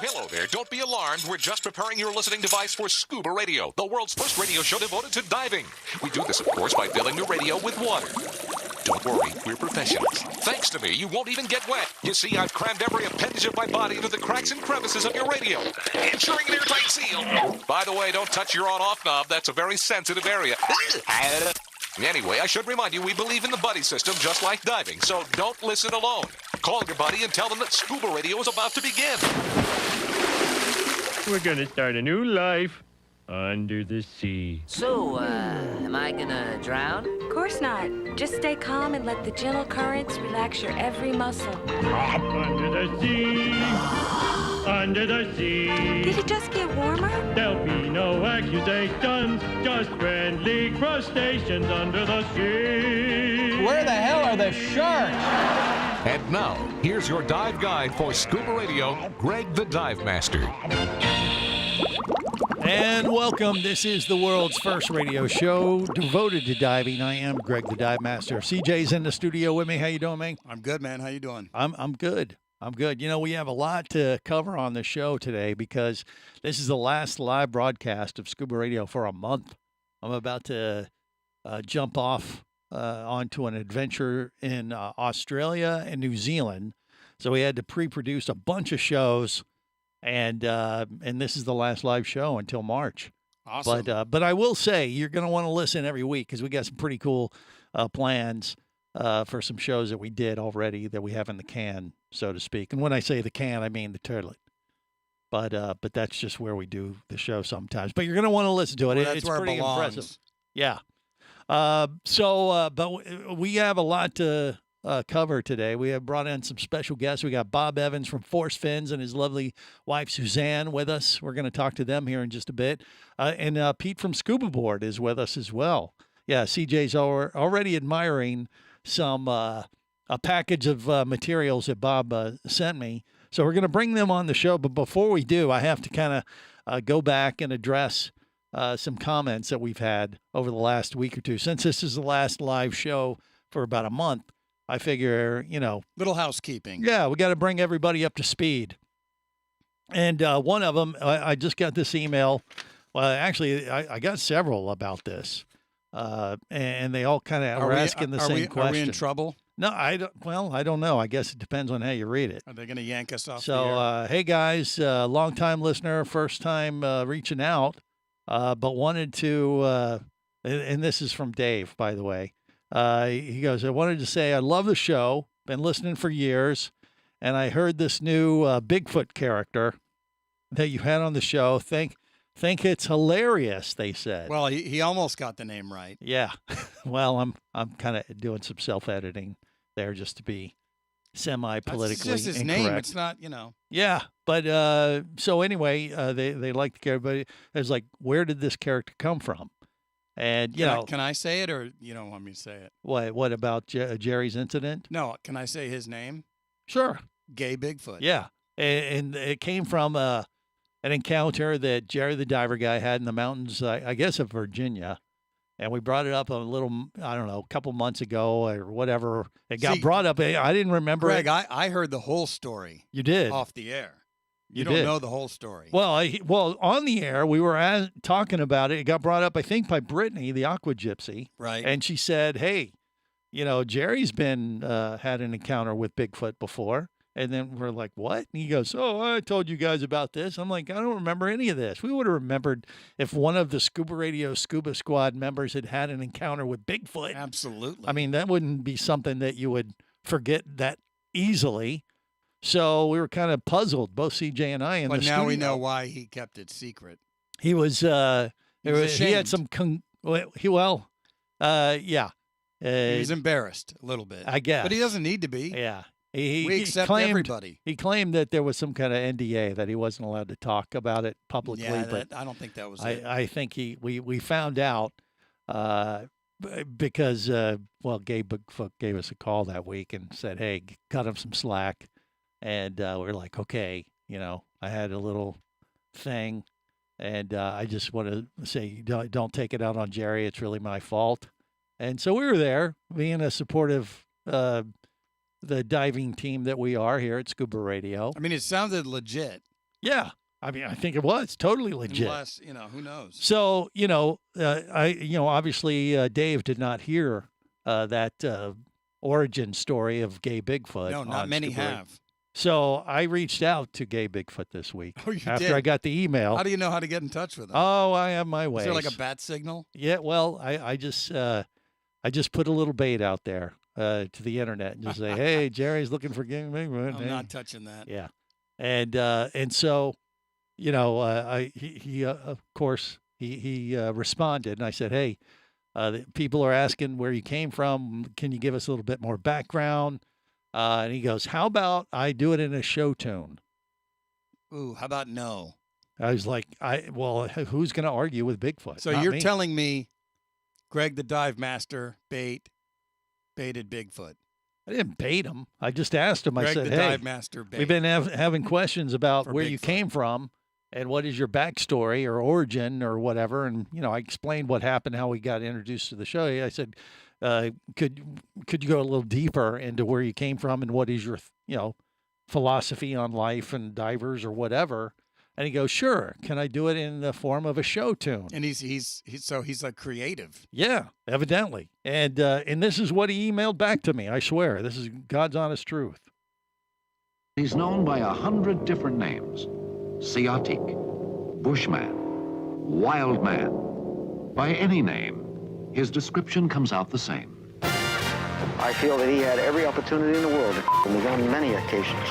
hello there. Don't be alarmed. We're just preparing your listening device for Scuba Radio, the world's first radio show devoted to diving. We do this, of course, by filling the radio with water. Don't worry, we're professionals. Thanks to me, you won't even get wet. You see, I've crammed every appendage of my body into the cracks and crevices of your radio, ensuring an airtight seal. By the way, don't touch your on-off knob. That's a very sensitive area. Anyway, I should remind you, we believe in the buddy system just like diving, so don't listen alone. Call your buddy and tell them that Scuba Radio is about to begin. We're gonna start a new life under the sea. So, am I gonna drown? Of course not. Just stay calm and let the gentle currents relax your every muscle. Under the sea, under the sea. Did it just get warmer? There'll be no accusations, just friendly crustaceans under the sea. Where the hell are the sharks? And now, here's your dive guide for Scuba Radio, Greg the Dive Master. And welcome. This is the world's first radio show devoted to diving. I am Greg the Dive Master. CJ's in the studio with me. How you doing, man? I'm good, man. How you doing? I'm good. I'm good. You know, we have a lot to cover on the show today because this is the last live broadcast of Scuba Radio for a month. I'm about to jump off onto an adventure in Australia and New Zealand. So we had to pre-produce a bunch of shows. And this is the last live show until March. Awesome. But I will say you're going to want to listen every week because we got some pretty cool plans for some shows that we did already that we have in the can, so to speak. And when I say the can, I mean the toilet. But that's just where we do the show sometimes. But you're going to want to listen to it. Well, that's it's where pretty it belongs. impressive. Yeah. But we have a lot to cover today. We have brought in some special guests. We got Bob Evans from Force Fins and his lovely wife Suzanne with us. We're going to talk to them here in just a bit. And Pete from Scuba Board is with us as well. Yeah, CJ's already admiring some a package of materials that Bob sent me. So we're going to bring them on the show. But before we do, I have to kind of go back and address some comments that we've had over the last week or two. Since this is the last live show for about a month, I figure, Little housekeeping. Yeah, we got to bring everybody up to speed. And one of them, I just got this email. Well, actually, I got several about this. And they all kind of are asking the same question. Are we in trouble? No, I don't know. I guess it depends on how you read it. Are they going to yank us off So, the air? hey, guys, long-time listener, first time reaching out, but wanted to, and this is from Dave, by the way. He goes, I wanted to say I love the show, been listening for years, and I heard this new Bigfoot character that you had on the show. Think it's hilarious, they said. Well, he almost got the name right. Yeah. Well, I'm kind of doing some self-editing there just to be semi-politically It's just his incorrect. name. It's not, Yeah, but so anyway, they like the character, but it's like, where did this character come from? And Can I say it, or you don't want me to say it? What about Jerry's incident? No, can I say his name? Sure. Gay Bigfoot. Yeah, and it came from an encounter that Jerry the diver guy had in the mountains, I guess, of Virginia. And we brought it up a couple months ago or whatever. It got brought up. I didn't remember Greg, it. I heard the whole story. You did? Off the air. You did. don't know the whole story. Well, on the air, we were talking about it. It got brought up, I think, by Brittany, the Aqua Gypsy. Right. And she said, hey, Jerry's been had an encounter with Bigfoot before. And then we're like, what? And he goes, oh, I told you guys about this. I'm like, I don't remember any of this. We would have remembered if one of the Scuba Radio Scuba Squad members had an encounter with Bigfoot. Absolutely. I mean, that wouldn't be something that you would forget that easily. So we were kind of puzzled, both CJ and I, in the studio. But now we know why he kept it secret. He was, he had some, yeah. He was embarrassed a little bit. I guess. But he doesn't need to be. Yeah. We accept everybody. He claimed that there was some kind of NDA that he wasn't allowed to talk about it publicly. Yeah, but I don't think that was it. I think we found out because, Gabe Bigfoot gave us a call that week and said, hey, cut him some slack. And we're like, okay, I had a little thing. And I just want to say, don't take it out on Jerry. It's really my fault. And so we were there being a supportive, the diving team that we are here at Scuba Radio. I mean, it sounded legit. Yeah. I mean, I think it was totally legit. Unless, who knows? So, obviously Dave did not hear that origin story of gay Bigfoot. No, not many ScubaRadio. have. So I reached out to Gay Bigfoot this week. Oh, you after did? I got the email. How do you know how to get in touch with them? Oh, I have my ways. Is there like a bat signal? Yeah, well, I just put a little bait out there to the internet and just say, hey, Jerry's looking for Gay Bigfoot. I'm not touching that. Yeah, and so, he of course he responded, and I said, hey, the people are asking where you came from. Can you give us a little bit more background? And he goes, how about I do it in a show tune? Ooh, how about no? I was like, who's going to argue with Bigfoot? So Not you're me. telling me Greg the Dive Master baited Bigfoot. I didn't bait him. I just asked him. Greg I said, the hey, Dive Master bait. we've been having questions about For where you Bigfoot. came from and what is your backstory or origin or whatever. And, I explained what happened, how we got introduced to the show. I said, could you go a little deeper into where you came from and what is your, philosophy on life and divers or whatever? And he goes, sure. Can I do it in the form of a show tune? And he's like creative. Yeah, evidently. And this is what he emailed back to me. I swear, this is God's honest truth. He's known by 100 different names. Sciatic, Bushman, Wild Man. By any name, his description comes out the same. I feel that he had every opportunity in the world to me on many occasions.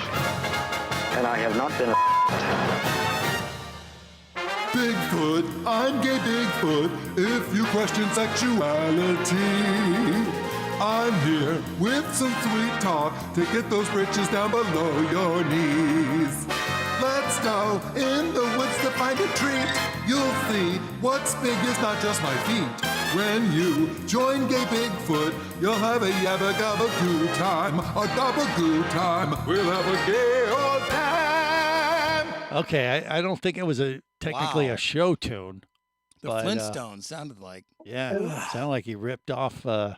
And I have not been Bigfoot, I'm gay Bigfoot. If you question sexuality, I'm here with some sweet talk to get those britches down below your knees. Let's go in the woods to find a treat. You'll see what's big is not just my feet. When you join gay Bigfoot, you'll have a yabba gabba goo time. A gabba time. We'll have a gay old time. Okay, I don't think it was technically Wow. a show tune. The But, Flintstones sounded like. Yeah, sounded like he ripped off a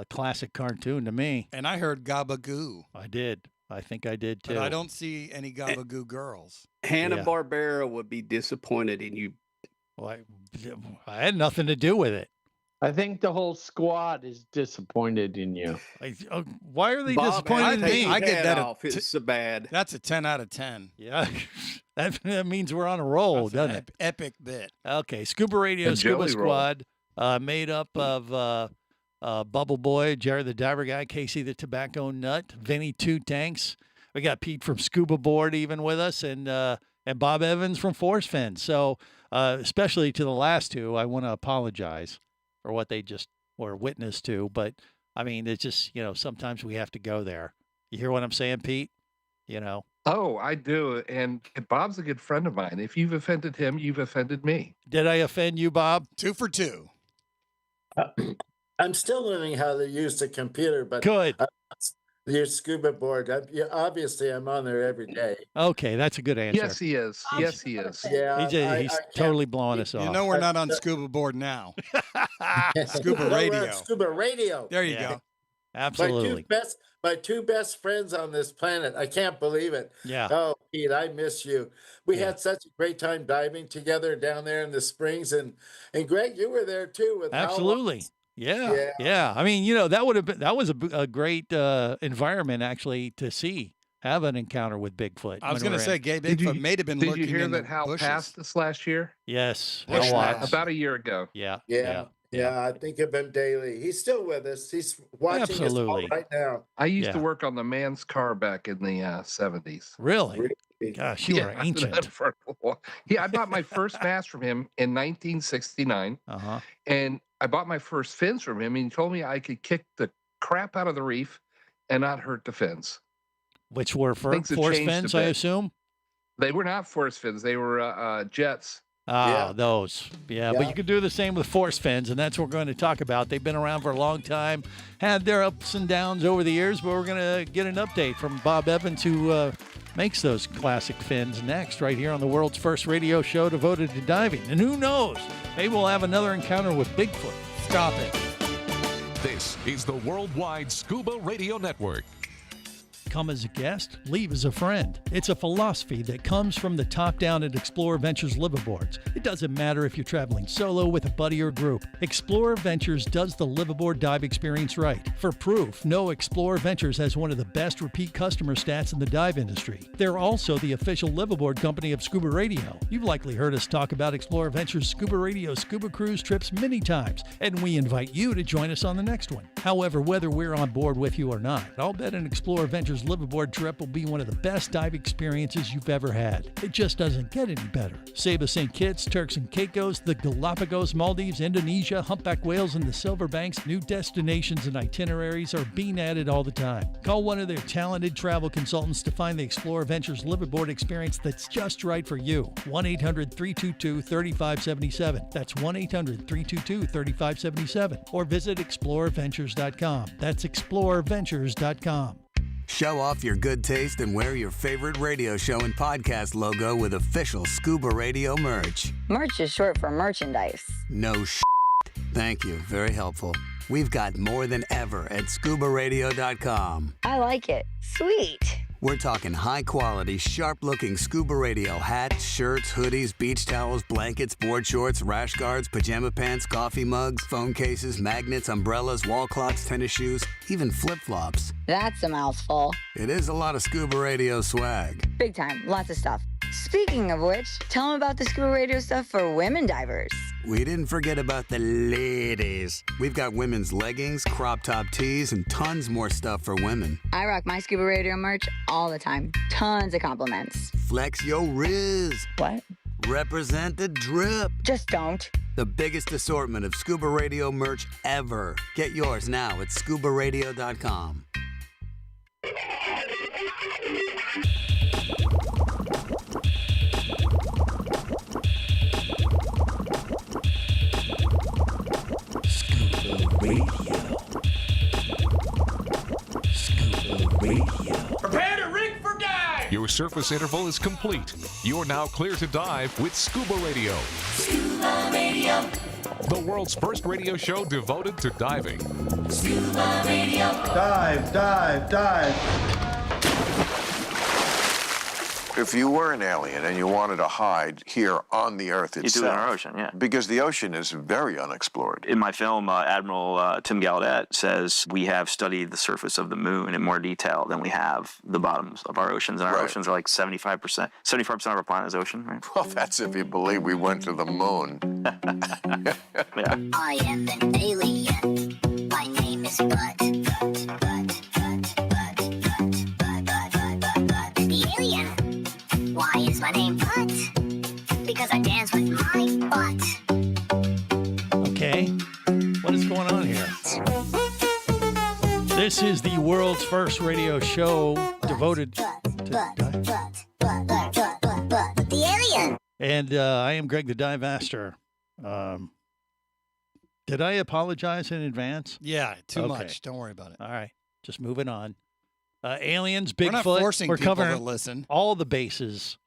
classic cartoon to me. And I heard Gabagoo. I did. I think I did too. But I don't see any Gabagoo girls. Hanna-Barbera would be disappointed in you. Well, I had nothing to do with it. I think the whole squad is disappointed in you. Why are they Bob, disappointed in me? I get that off. It's so bad. That's a 10 out of 10. Yeah, that means we're on a roll, That's doesn't an it? epic bit. Okay, Scuba Radio, And Scuba Jelly Roll. Squad, made up of Bubble Boy, Jerry the Diver Guy, Casey the Tobacco Nut, Vinny Two Tanks. We got Pete from Scuba Board even with us, and Bob Evans from Force Fin. So, especially to the last two, I want to apologize for what they just were witness to. But I mean, it's just sometimes we have to go there. You hear what I'm saying, Pete? Oh, I do. And Bob's a good friend of mine. If you've offended him, you've offended me. Did I offend you, Bob? 2 for 2. I'm still learning how to use the computer, but Good. Your Scuba Board. Obviously, I'm on there every day. Okay, that's a good answer. Yes, he is. Yes, he is. Yeah, He's totally blowing us off. We're not on Scuba Board now. Scuba No, we're on Radio. Scuba Radio. There you go. Absolutely. My two best friends on this planet. I can't believe it. Yeah. Oh, Pete, I miss you. We had such a great time diving together down there in the springs, and Greg, you were there too. With Absolutely. Yeah. I mean, that was a great environment actually to have an encounter with Bigfoot. I was going to say, gay Bigfoot may have been lurking Did you hear in that the Hal bushes. passed this last year? Yes. Bush Mash. About a year ago. Yeah. I think of him daily. He's still with us. He's watching Absolutely. us all right now. I used to work on the man's car back in the 70s. Really? Gosh, you were ancient. Yeah, I bought my first mast from him in 1969. Uh-huh. And I bought my first fins from him, and he told me I could kick the crap out of the reef and not hurt the fins. Which were Things have force changed a fins, I bit. assume? They were not force fins. They were jets. Those. Yeah, but you could do the same with force fins, and that's what we're going to talk about. They've been around for a long time, had their ups and downs over the years, but we're going to get an update from Bob Evans, who makes those classic fins next, right here on the world's first radio show devoted to diving. And who knows, maybe we'll have another encounter with Bigfoot. Stop it. This is the Worldwide Scuba Radio Network. Come as a guest, leave as a friend. It's a philosophy that comes from the top down at Explorer Ventures liveaboards. It doesn't matter if you're traveling solo, with a buddy, or group. Explorer Ventures does the liveaboard dive experience right. For proof, know Explorer Ventures has one of the best repeat customer stats in the dive industry. They're also the official liveaboard company of Scuba Radio. You've likely heard us talk about Explorer Ventures Scuba Radio scuba cruise trips many times, and we invite you to join us on the next one. However, whether we're on board with you or not, I'll bet an Explorer Ventures liveaboard trip will be one of the best dive experiences you've ever had. It just doesn't get any better. Saba St. Kitts, Turks and Caicos, the Galapagos, Maldives, Indonesia, humpback whales, and the Silver Banks, new destinations and itineraries are being added all the time. Call one of their talented travel consultants to find the Explorer Ventures liveaboard experience that's just right for you. 1-800-322-3577. That's 1-800-322-3577. Or visit explorerventures.com. That's explorerventures.com. Show off your good taste and wear your favorite radio show and podcast logo with official Scuba Radio merch. Merch is short for merchandise. No Thank you. Very helpful. We've got more than ever at ScubaRadio.com. I like it. Sweet. We're talking high-quality, sharp-looking Scuba Radio hats, shirts, hoodies, beach towels, blankets, board shorts, rash guards, pajama pants, coffee mugs, phone cases, magnets, umbrellas, wall clocks, tennis shoes, even flip-flops. That's a mouthful. It is a lot of Scuba Radio swag. Big time. Lots of stuff. Speaking of which, tell them about the Scuba Radio stuff for women divers. We didn't forget about the ladies. We've got women's leggings, crop top tees, and tons more stuff for women. I rock my Scuba Radio merch all the time. Tons of compliments. Flex your riz. What? Represent the drip. Just don't. The biggest assortment of Scuba Radio merch ever. Get yours now at ScubaRadio.com. Scuba Radio. Prepare to rig for dive! Your surface interval is complete. You're now clear to dive with Scuba Radio. Scuba Radio. The world's first radio show devoted to diving. Scuba Radio. Dive, dive, dive. If you were an alien and you wanted to hide here on the Earth itself, you do it in our ocean, yeah. Because the ocean is very unexplored. In my film, Admiral Tim Gallaudet says we have studied the surface of the moon in more detail than we have the bottoms of our oceans. And our oceans are like 75%. 75% of our planet is ocean, right? Well, that's if you believe we went to the moon. Yeah. I am an alien. My name is Bud. The alien. Why is my name Butt? Because I dance with my butt. Okay. What is going on here? This is the world's first radio show devoted to the alien. And I am Greg the Dive Master. Did I apologize in advance? Yeah, too much. Don't worry about it. All right. Just moving on. Aliens, Bigfoot. We're not forcing people covering to listen. all the bases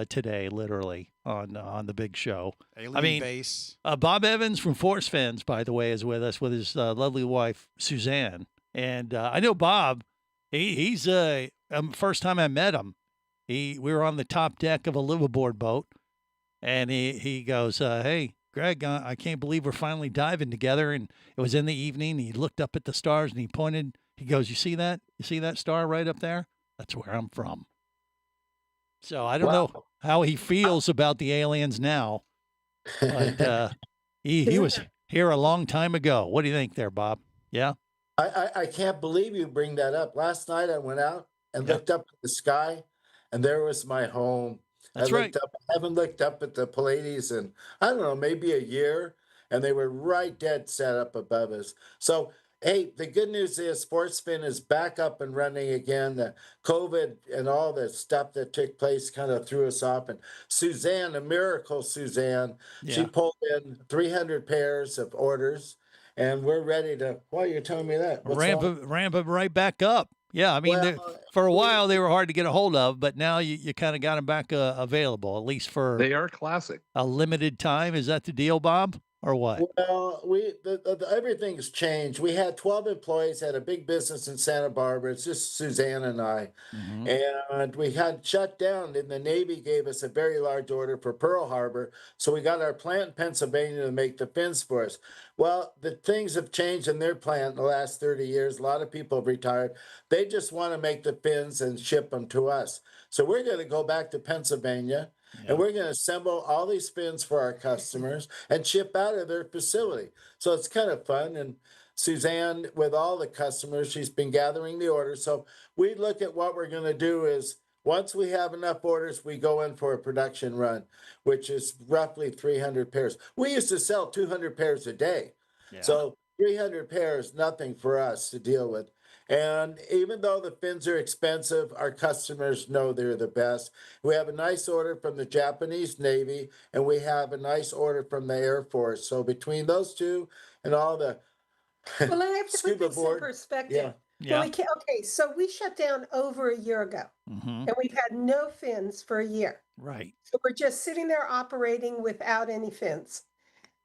today, literally, on the big show. Alien base. Bob Evans from Force Fins, by the way, is with us with his lovely wife, Suzanne. And I know Bob, he's first time I met him, we were on the top deck of a liveaboard boat, and he goes, hey, Greg, I can't believe we're finally diving together. And it was in the evening. He looked up at the stars, and he pointed. He goes, you see that? You see that star right up there? That's where I'm from. So I don't know how he feels about the aliens now, but he was here a long time ago. What do you think there, Bob? Yeah? I can't believe you bring that up. Last night I went out and looked up at the sky, and there was my home. That's right. I haven't looked up at the Pleiades in, I don't know, maybe a year, and they were right dead set up above us. So, hey, the good news is SportsFin is back up and running again. The COVID and all the stuff that took place kind of threw us off. And Suzanne, a miracle Suzanne, she pulled in 300 pairs of orders, and we're ready to, well, you're telling me that. Ramp it right back up. Yeah, I mean, for a while they were hard to get a hold of, but now you kind of got them back available, at least for they are classic. A limited time. Is that the deal, Bob? or what? Well, everything's changed. We had 12 employees, had a big business in Santa Barbara. It's just Suzanne and I. Mm-hmm. And we had shut down, and the Navy gave us a very large order for Pearl Harbor. So we got our plant in Pennsylvania to make the fins for us. Well, the things have changed in their plant in the last 30 years. A lot of people have retired. They just want to make the fins and ship them to us. So we're going to go back to Pennsylvania. And we're going to assemble all these fins for our customers and ship out of their facility. So it's kind of fun. And Suzanne, with all the customers, she's been gathering the orders. So we look at what we're going to do is once we have enough orders, we go in for a production run, which is roughly 300 pairs. We used to sell 200 pairs a day. Yeah. So 300 pairs, nothing for us to deal with. And even though the fins are expensive, our customers know they're the best. We have a nice order from the Japanese Navy, and we have a nice order from the Air Force. So between those two and all the Well, I have to put scuba this in board, perspective. Yeah. Well, okay, so we shut down over a year ago, Mm-hmm. and we've had no fins for a year. Right. So we're just sitting there operating without any fins.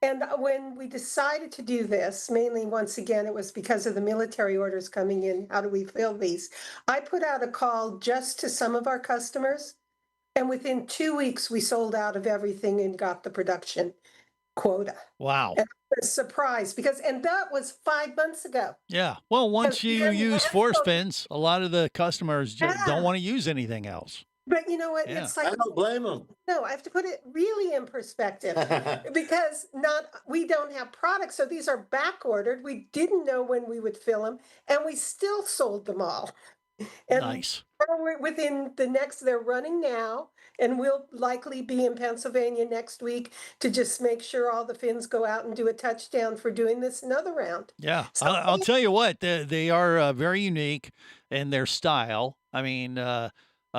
And when we decided to do this, mainly once again, it was because of the military orders coming in. How do we fill these? I put out a call just to some of our customers, and within 2 weeks, we sold out of everything and got the production quota. Wow. And I was surprised and that was 5 months ago. Yeah. Well, once you then use that's force what- fins, a lot of the customers just Yeah. don't want to use anything else. But you know what? Yeah. It's like, I don't blame them. no, I have to put it really in perspective because we don't have products. So these are back ordered. We didn't know when we would fill them, and we still sold them all. And Nice. we're within they're running now, and we'll likely be in Pennsylvania next week to just make sure all the fins go out and do a touchdown for doing this another round. Yeah. So I'll tell you what, they are very unique in their style. I mean,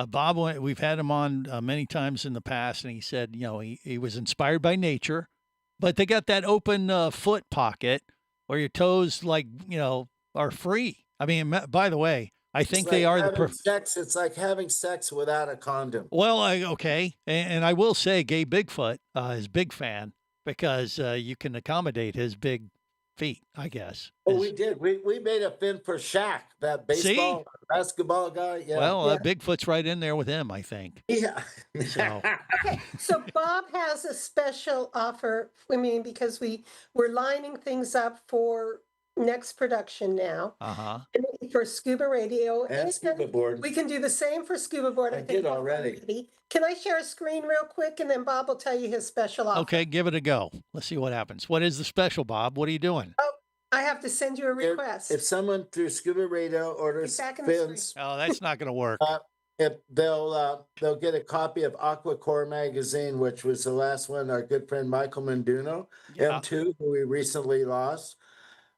Bob, we've had him on many times in the past, and he said, he was inspired by nature, but they got that open foot pocket where your toes, are free. I mean, by the way, I think It's they like are the having sex. It's like having sex without a condom. Well, okay. And I will say Gay Bigfoot is a big fan because you can accommodate his big feet, I guess. Oh, we did. We made a fin for Shaq, that baseball, basketball guy. Yeah. Well, Bigfoot's right in there with him, I think. Yeah. So. Okay, so Bob has a special offer. I mean, because we're lining things up for next production now. Uh-huh. For Scuba Radio. And Scuba Board. We can do the same for Scuba Board. I did already. Can I share a screen real quick, and then Bob will tell you his special offer? Okay, give it a go. Let's see what happens. What is the special, Bob? What are you doing? Oh, I have to send you a request. If someone through Scuba Radio orders back in the fins, Oh, that's not going to work. if they'll get a copy of Aquacore magazine, which was the last one. Our good friend Michael Menduno, M2, who we recently lost,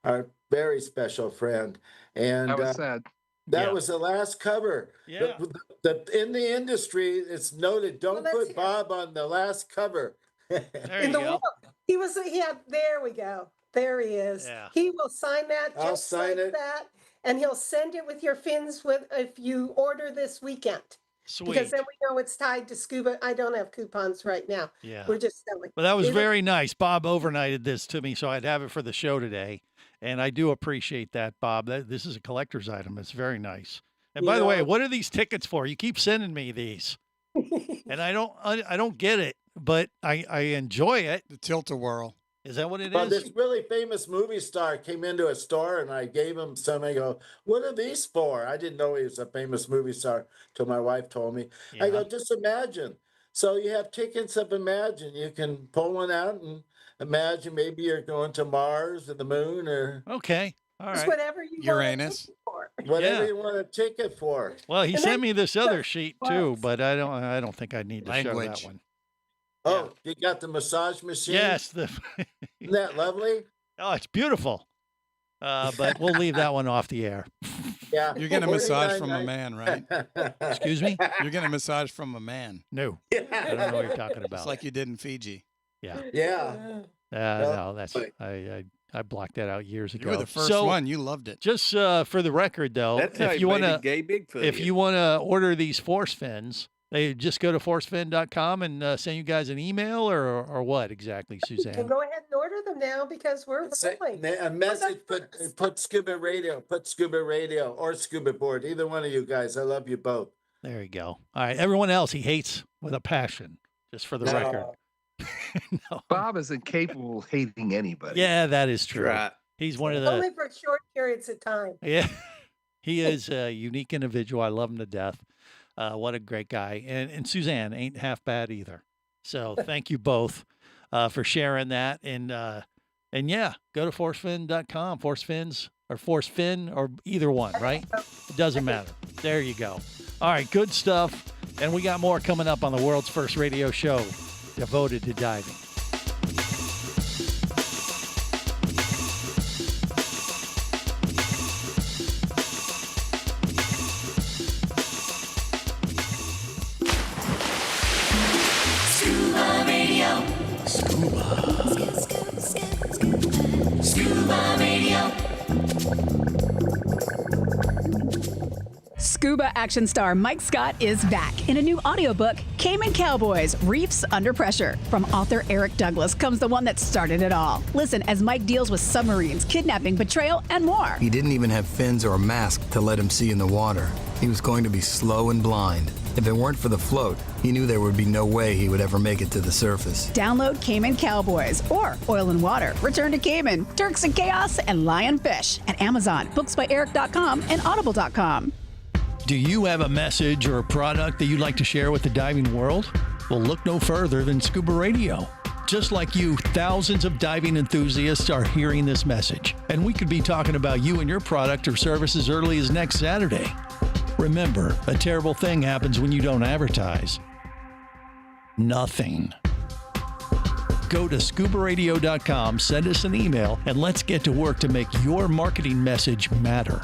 our very special friend, and That was sad. That was the last cover. Yeah. In the industry, it's noted. Don't put Bob on the last cover. There in you the go. world. There we go. There he is. Yeah. He will sign that I'll just sign like it. that. And he'll send it with your fins if you order this weekend. Sweet. Because then we know it's tied to Scuba. I don't have coupons right now. Yeah. We're just selling. Well, that was It'll- very nice. Bob overnighted this to me, so I'd have it for the show today. And I do appreciate that, Bob. This is a collector's item. It's very nice. And by the way, what are these tickets for? You keep sending me these. And I don't get it, but I enjoy it. The Tilt-A-Whirl. Is that what it Well, is? this really famous movie star came into a store, and I gave him some. I go, "What are these for?" I didn't know he was a famous movie star till my wife told me. I go, "Just imagine." So you have tickets of Imagine. You can pull one out and imagine maybe you're going to Mars or the moon or Okay. All Just right. whatever you Uranus. want it for. whatever Yeah. you want a ticket for. Well, he And sent then- me this other sheet too, Works. but I don't think I need to show that Language. one. Oh, you got the massage machine? Yes. Isn't that lovely? Oh, it's beautiful. But we'll leave that one off the air. Yeah. You're getting a massage from a man, right? Excuse me? You're getting a massage from a man. No. I don't know what you're talking It's about. like you did in Fiji. Yeah. Yeah. No, that's I blocked that out years ago. You were the first So, one. You loved it. Just for the record, though, That's how if he you played want the Gay Bigfoot. if you want to order these force fins, They just go to forcefin.com and send you guys an email or what exactly, You can Suzanne? go ahead and order them now because we're rolling. A message, put Scuba Radio, put Scuba Radio or Scuba Board. Either one of you guys. I love you both. There you go. All right. Everyone else he hates with a passion, just for the record. No. Bob is incapable of hating anybody. Yeah, that is true. Right. He's one of Only the, for short periods of time. yeah, he is a unique individual. I love him to death. What a great guy. And Suzanne ain't half bad either. So thank you both for sharing that. And yeah, go to forcefin.com, forcefins or forcefin or either one, right? It doesn't matter. There you go. All right, good stuff. And we got more coming up on the world's first radio show devoted to diving. Scuba Radio. Scuba Radio. Scuba action star Mike Scott is back in a new audiobook, Cayman Cowboys, Reefs Under Pressure. From author Eric Douglas comes the one that started it all. Listen as Mike deals with submarines, kidnapping, betrayal, and more. He didn't even have fins or a mask to let him see in the water. He was going to be slow and blind. If it weren't for the float, he knew there would be no way he would ever make it to the surface. Download Cayman Cowboys or Oil and Water, Return to Cayman, Turks and Chaos, and Lionfish at Amazon, booksbyeric.com, and audible.com. Do you have a message or a product that you'd like to share with the diving world? Well, look no further than Scuba Radio. Just like you, thousands of diving enthusiasts are hearing this message, and we could be talking about you and your product or service as early as next Saturday. Remember, a terrible thing happens when you don't advertise. Nothing. Go to ScubaRadio.com, send us an email, and let's get to work to make your marketing message matter.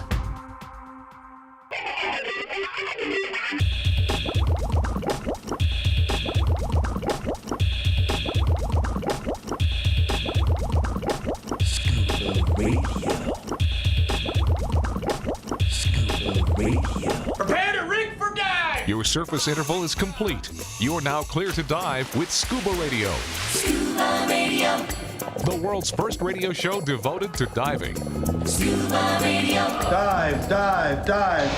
Prepare to rig for dive! Your surface interval is complete. You're now clear to dive with Scuba Radio. Scuba Radio. The world's first radio show devoted to diving. Scuba Radio. Dive, dive, dive.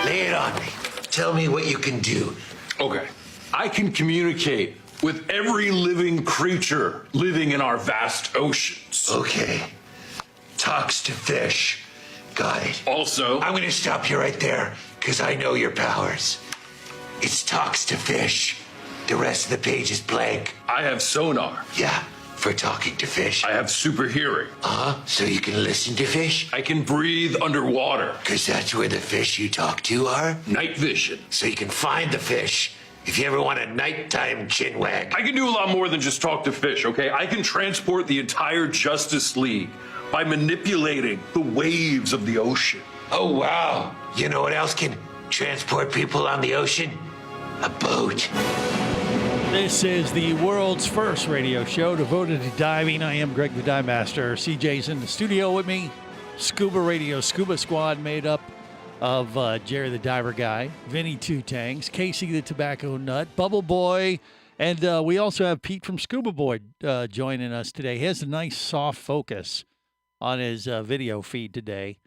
Lay it on me. Tell me what you can do. Okay. I can communicate with every living creature living in our vast oceans. Okay. Talks to fish. Got it. Also, I'm going to stop you right there because I know your powers. It's talks to fish. The rest of the page is blank. I have sonar. Yeah, for talking to fish. I have super hearing. So you can listen to fish? I can breathe underwater. Because that's where the fish you talk to are? Night vision. So you can find the fish if you ever want a nighttime chinwag. I can do a lot more than just talk to fish, okay? I can transport the entire Justice League by manipulating the waves of the ocean. Oh, wow. You know what else can transport people on the ocean? A boat. This is the world's first radio show devoted to diving. I am Greg the Dive Master. CJ's in the studio with me. Scuba Radio, Scuba Squad made up of Jerry the Diver Guy, Vinny Two Tanks, Casey the Tobacco Nut, Bubble Boy, and we also have Pete from Scuba Boy joining us today. He has a nice soft focus on his video feed today.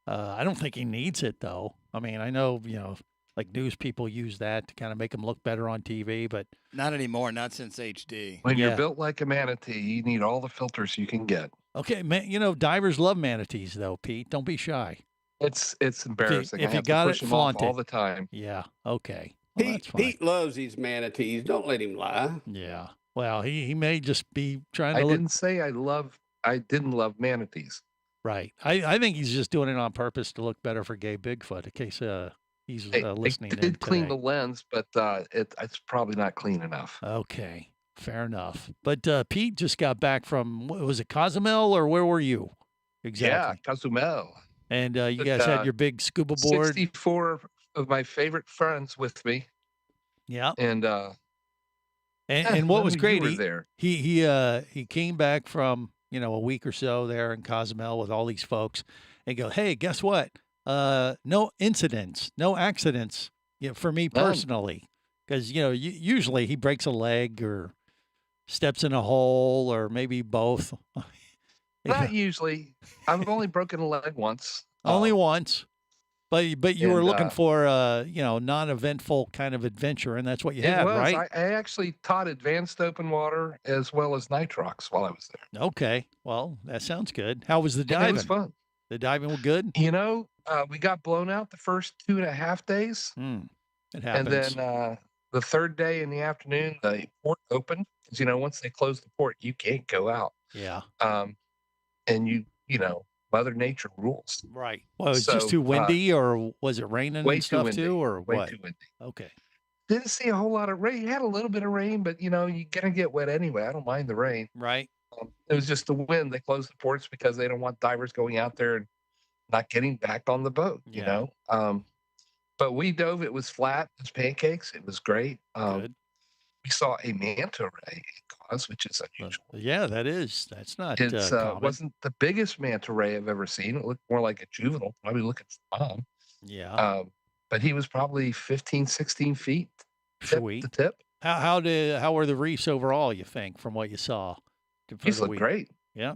I don't think he needs it, though. I mean, I know, like news people use that to kind of make them look better on TV, but not anymore. Not since HD. When you're built like a manatee, you need all the filters you can get. Okay, man, divers love manatees, though, Pete. Don't be shy. It's embarrassing. If I you have got to it, push them flaunt off all it. the time. Yeah, okay. Well, that's fine. Pete loves these manatees. Don't let him lie. Yeah. Well, he may just be trying to I look. didn't say I didn't love manatees. Right. I think he's just doing it on purpose to look better for gay Bigfoot in case he's listening. It did clean today. the lens, but it's probably not clean enough. Okay. Fair enough. But Pete just got back from, was it Cozumel or where were you? Exactly. Yeah, Cozumel. And you guys had your big scuba board. 64 of my favorite friends with me. Yeah. And what was great, you were there. he came back from, a week or so there in Cozumel with all these folks and go, hey, guess what? No incidents, no accidents. For me personally, because usually he breaks a leg or steps in a hole or maybe both. Not usually. I've only broken a leg once. Only once. But you were And, looking for non-eventful kind of adventure, and that's what you It had, was. right? I actually taught advanced open water as well as nitrox while I was there. Okay. Well, that sounds good. How was the And diving? it was fun. The diving was good? We got blown out the first 2.5 days. It And happens. then the third day in the afternoon, the port opened. Because, once they close the port, you can't go out. Yeah. And Mother Nature rules. Right. Well, it was just too windy, or was it raining way and too stuff windy. too, or Way what? too windy. Okay. Didn't see a whole lot of rain. Had a little bit of rain, but you're gonna get wet anyway. I don't mind the rain. Right. It was just the wind. They closed the ports because they don't want divers going out there and not getting back on the boat. But we dove. It was flat as pancakes. It was great. Good. We saw a manta ray in Cause, which is unusual. Yeah, that is. That's not It common. wasn't the biggest manta ray I've ever seen. It looked more like a juvenile, probably looking for mom. Yeah. But he was probably 15, 16 feet. Sweet. The tip. How were the reefs overall, you think, from what you saw? These look great. Yeah.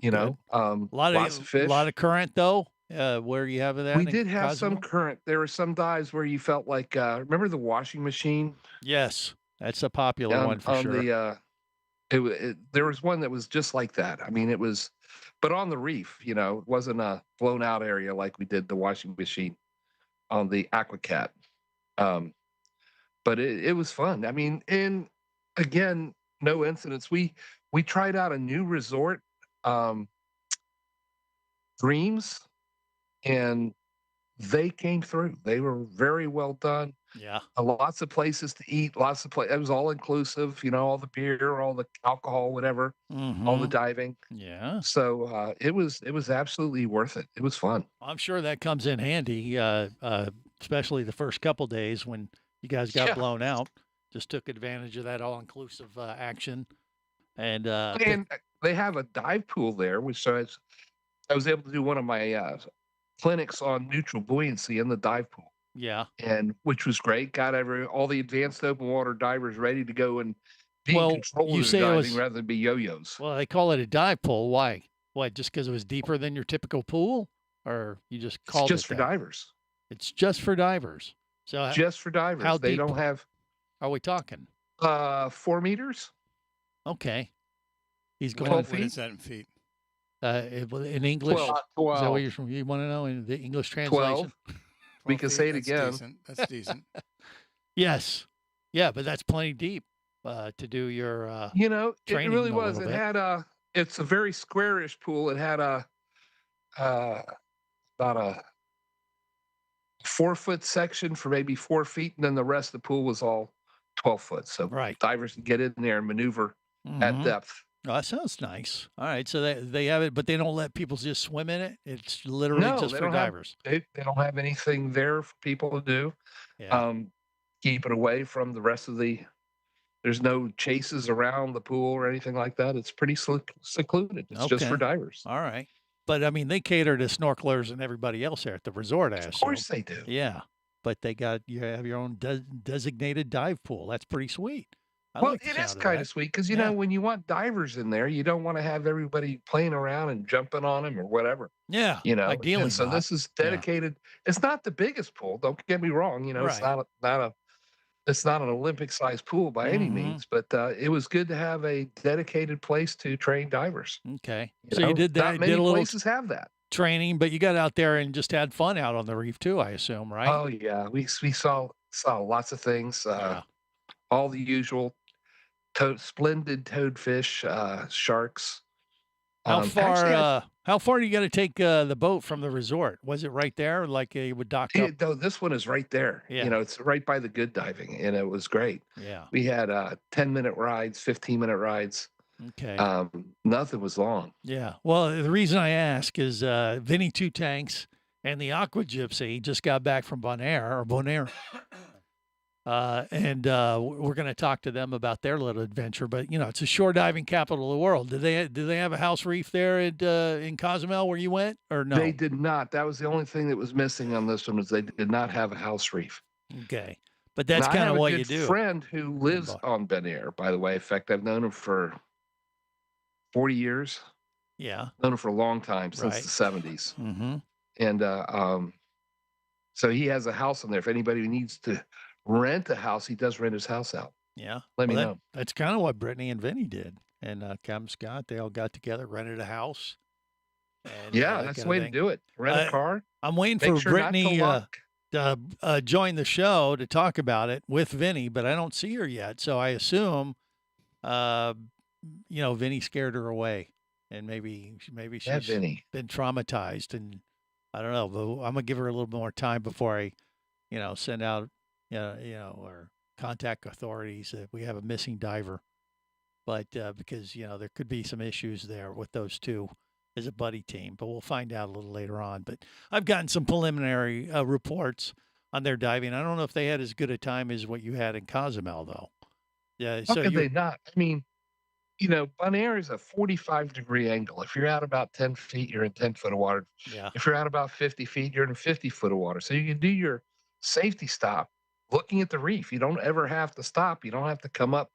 Lots of fish. A lot of current though. Where you have that? We did have some current. There were some dives where you felt like remember the washing machine? Yes, that's a popular one for sure. There was one that was just like that. I mean, it was, but on the reef, it wasn't a blown out area like we did the washing machine on the Aquacat. But it was fun. I mean, and again, no incidents. We tried out a new resort, Dreams, and they came through. They were very well done. Yeah. Lots of places to eat, lots of places. It was all inclusive, all the beer, all the alcohol, whatever, all the diving. Yeah. So it was absolutely worth it. It was fun. I'm sure that comes in handy, especially the first couple days when you guys got blown out. Just took advantage of that all-inclusive action. And they have a dive pool there, which I was able to do one of my clinics on neutral buoyancy in the dive pool. Yeah. And which was great. Got all the advanced open water divers ready to go and be in control of the diving rather than be yo-yos. Well, they call it a dive pool. Why? What, just because it was deeper than your typical pool? Or you just called it just for divers. It's just for divers. So just for divers. How they deep don't have are we talking? 4 meters. Okay. He's going 12 What feet. is that in feet? In English. 12. Is that what you want to know in the English translation? 12. We can say it again. Decent. That's decent. Yes. Yeah, but that's plenty deep to do your it training really a was. little It bit. had it's a very squarish pool. It had about a 4-foot section for maybe 4 feet, and then the rest of the pool was all 12 foot. So divers can get in there and maneuver at depth. Oh, that sounds nice. All right, so they have it, but they don't let people just swim in it. It's literally just they for don't have- divers. They don't have anything there for people to do. Yeah. Keep it away from the rest of there's no chases around the pool or anything like that. It's pretty secluded. It's just for Okay. divers. All right. But I mean, they cater to snorkelers and everybody else there at the resort, I assume. Of course they do. Yeah. But you have your own designated dive pool. That's pretty sweet. I Well, like the it is sound kind that. of sweet because, Yeah. when you want divers in there, you don't want to have everybody playing around and jumping on them or whatever. Yeah. Ideally, And so not. this is dedicated. It's not the biggest pool. Don't get me wrong. It's Right. it's not an Olympic sized pool by any means, but it was good to have a dedicated place to train divers. Okay. So you did that. Not many did a little places have that. training, but you got out there and just had fun out on the reef too, I assume, right? Oh yeah, we saw lots of things. All the usual splendid toadfish, sharks. How far? Actually, How far do you got to take the boat from the resort? Was it right there, like you would dock up? No, this one is right there. Yeah. It's right by the good diving, and it was great. Yeah. We had 10-minute rides, 15-minute rides. Okay. Nothing was long. Yeah. Well, the reason I ask is Vinny Two Tanks and the Aqua Gypsy just got back from Bonaire. And we're going to talk to them about their little adventure. But it's a shore diving capital of the world. Did they have a house reef there in Cozumel where you went, or no? They did not. That was the only thing that was missing on this one, is they did not have a house reef. Okay, but that's kind of what you do. I have a good friend who lives on Ben Air, by the way. In fact, I've known him for 40 years. Yeah, known him for a long time, since the 70s. Mm-hmm. And so he has a house on there. If anybody needs to rent a house, he does rent his house out. Yeah. Let me know. That's kind of what Brittany and Vinny did. And Cam Scott, they all got together, rented a house. And, that's the way to do it. Rent a car. I'm waiting for Brittany to join the show to talk about it with Vinny, but I don't see her yet. So I assume, Vinny scared her away. And maybe she's been traumatized. And I don't know, but I'm going to give her a little more time before I, send out, or contact authorities that we have a missing diver. But because, there could be some issues there with those two as a buddy team, but we'll find out a little later on. But I've gotten some preliminary reports on their diving. I don't know if they had as good a time as what you had in Cozumel, though. Yeah. How could they not? I mean, Ben Air is a 45-degree angle. If you're out about 10 feet, you're in 10 foot of water. Yeah. If you're out about 50 feet, you're in 50 foot of water. So you can do your safety stop looking at the reef. You don't ever have to stop. You don't have to come up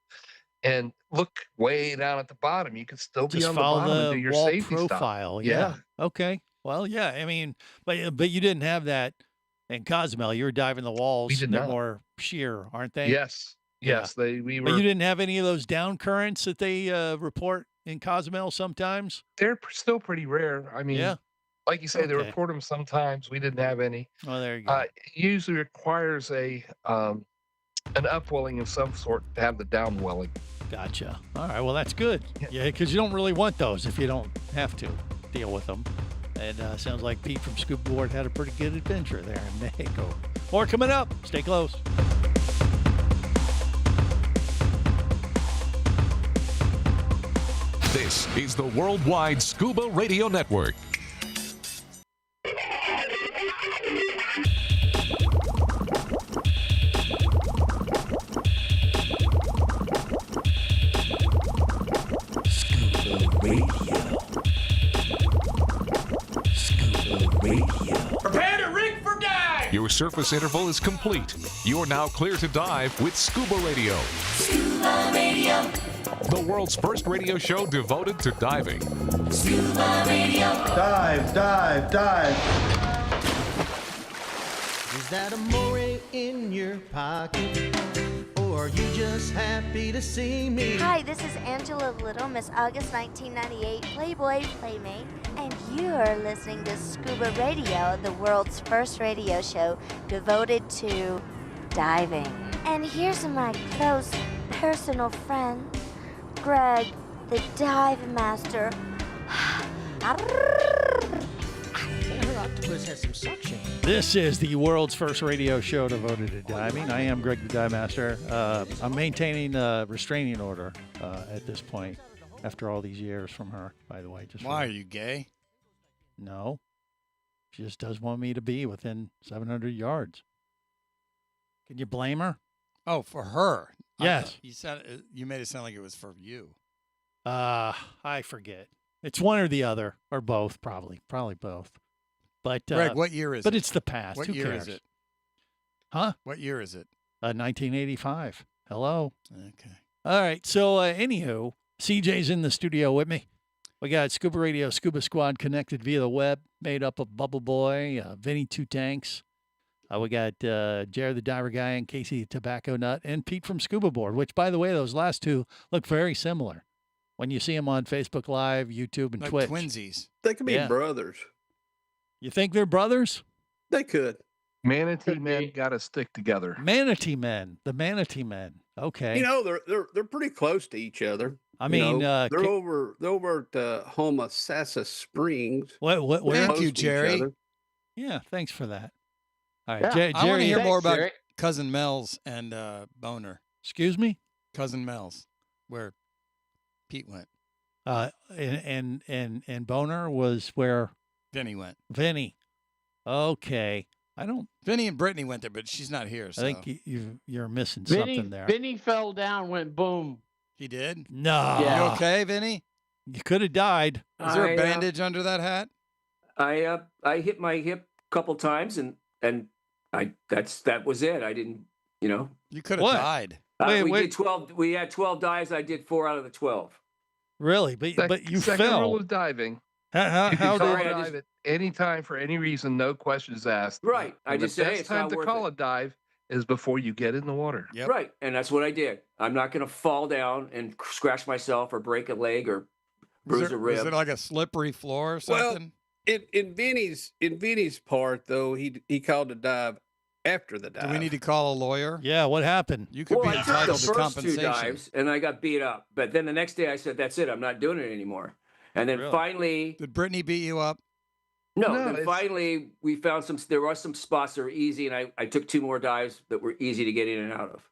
and look way down at the bottom. You can still be Just on the follow bottom the and do your wall safety profile. stop. Yeah. Okay. Well, yeah. I mean, but you didn't have that in Cozumel. You were diving the walls. We did They're not. more sheer, aren't they? Yes. Yes. Yeah. We were. But you didn't have any of those down currents that they report in Cozumel sometimes? They're still pretty rare. I mean, Yeah. like you say, they Okay. report them sometimes. We didn't have any. Oh, there you go. It usually requires an upwelling of some sort to have the downwelling. Gotcha. All right. Well, that's good. Yeah, because you don't really want those if you don't have to deal with them. And sounds like Pete from Scuba Board had a pretty good adventure there in Mexico. More coming up. Stay close. This is the Worldwide Scuba Radio Network. Prepare to rig for dive! Your surface interval is complete. You're now clear to dive with Scuba Radio. Scuba Radio. The world's first radio show devoted to diving. Scuba Radio. Dive, dive, dive. Is that a moray in your pocket? Or are you just happy to see me? Hi, this is Angela Little, Miss August 1998 Playboy Playmate, and you are listening to Scuba Radio, the world's first radio show devoted to diving. And here's my close personal friend, Greg, the dive master. Her octopus has some suction. This is the world's first radio show devoted to diving. I am Greg the Dive Master. I'm maintaining a restraining order at this point after all these years from her, by the way. Why, are you gay? No. She just does want me to be within 700 yards. Can you blame her? Oh, for her? Yes. You made it sound like it was for you. I forget. It's one or the other, or both, probably both. But Greg, what year is it? But it's the past. What Who year cares? is it? Huh? What year is it? 1985. Hello. Okay. All right. So, anywho, CJ's in the studio with me. We got Scuba Radio, Scuba Squad connected via the web, made up of Bubble Boy, Vinny Two Tanks. We got Jared the Diver Guy and Casey the Tobacco Nut and Pete from Scuba Board, which, by the way, those last two look very similar when you see them on Facebook Live, YouTube, and Like Twitch. twinsies. They could be Yeah. brothers. You think they're brothers? They could. Manatee men got to stick together. Manatee Men. The Manatee Men. Okay. You know, they're pretty close to each other. I You mean, know, they're over at Homosassa Springs. Where? Close to each other. Yeah, thanks for that. All right, I want to Jerry. hear more about Jerry. Cousin Mel's and Boner. Excuse me. Cousin Mel's, where Pete went. And Boner was where Vinny went. Vinny. Okay. I don't. Vinny and Brittany went there, but she's not here. I So. think you're missing something there. Vinny fell down, went boom. He did? No. Yeah. You okay, Vinny? You could have died. Is there a bandage under that hat? I hit my hip a couple times and that was it. I didn't, You could have died. Did 12. We had 12 dives. I did 4 out of the 12. Really, but you second fell. rule of diving. How You can did dive at any time for any reason, no questions asked. Right. I And just the say best it's time not to worth call it. a dive is before you get in the water. Right, and that's what I did. I'm not going to fall down and scratch myself or break a leg or bruise a rib. Is it like a slippery floor or something? Well, in Vinny's part though, he called a dive after the dive. Do we need to call a lawyer? Yeah, what happened? You could be I took entitled the to first 2 compensation. dives and I got beat up. But then the next day I said, "That's it. I'm not doing it anymore." And then finally, Did Brittany beat you up? no. No, Then it's- finally, we found there were some spots that were easy, and I took 2 more dives that were easy to get in and out of.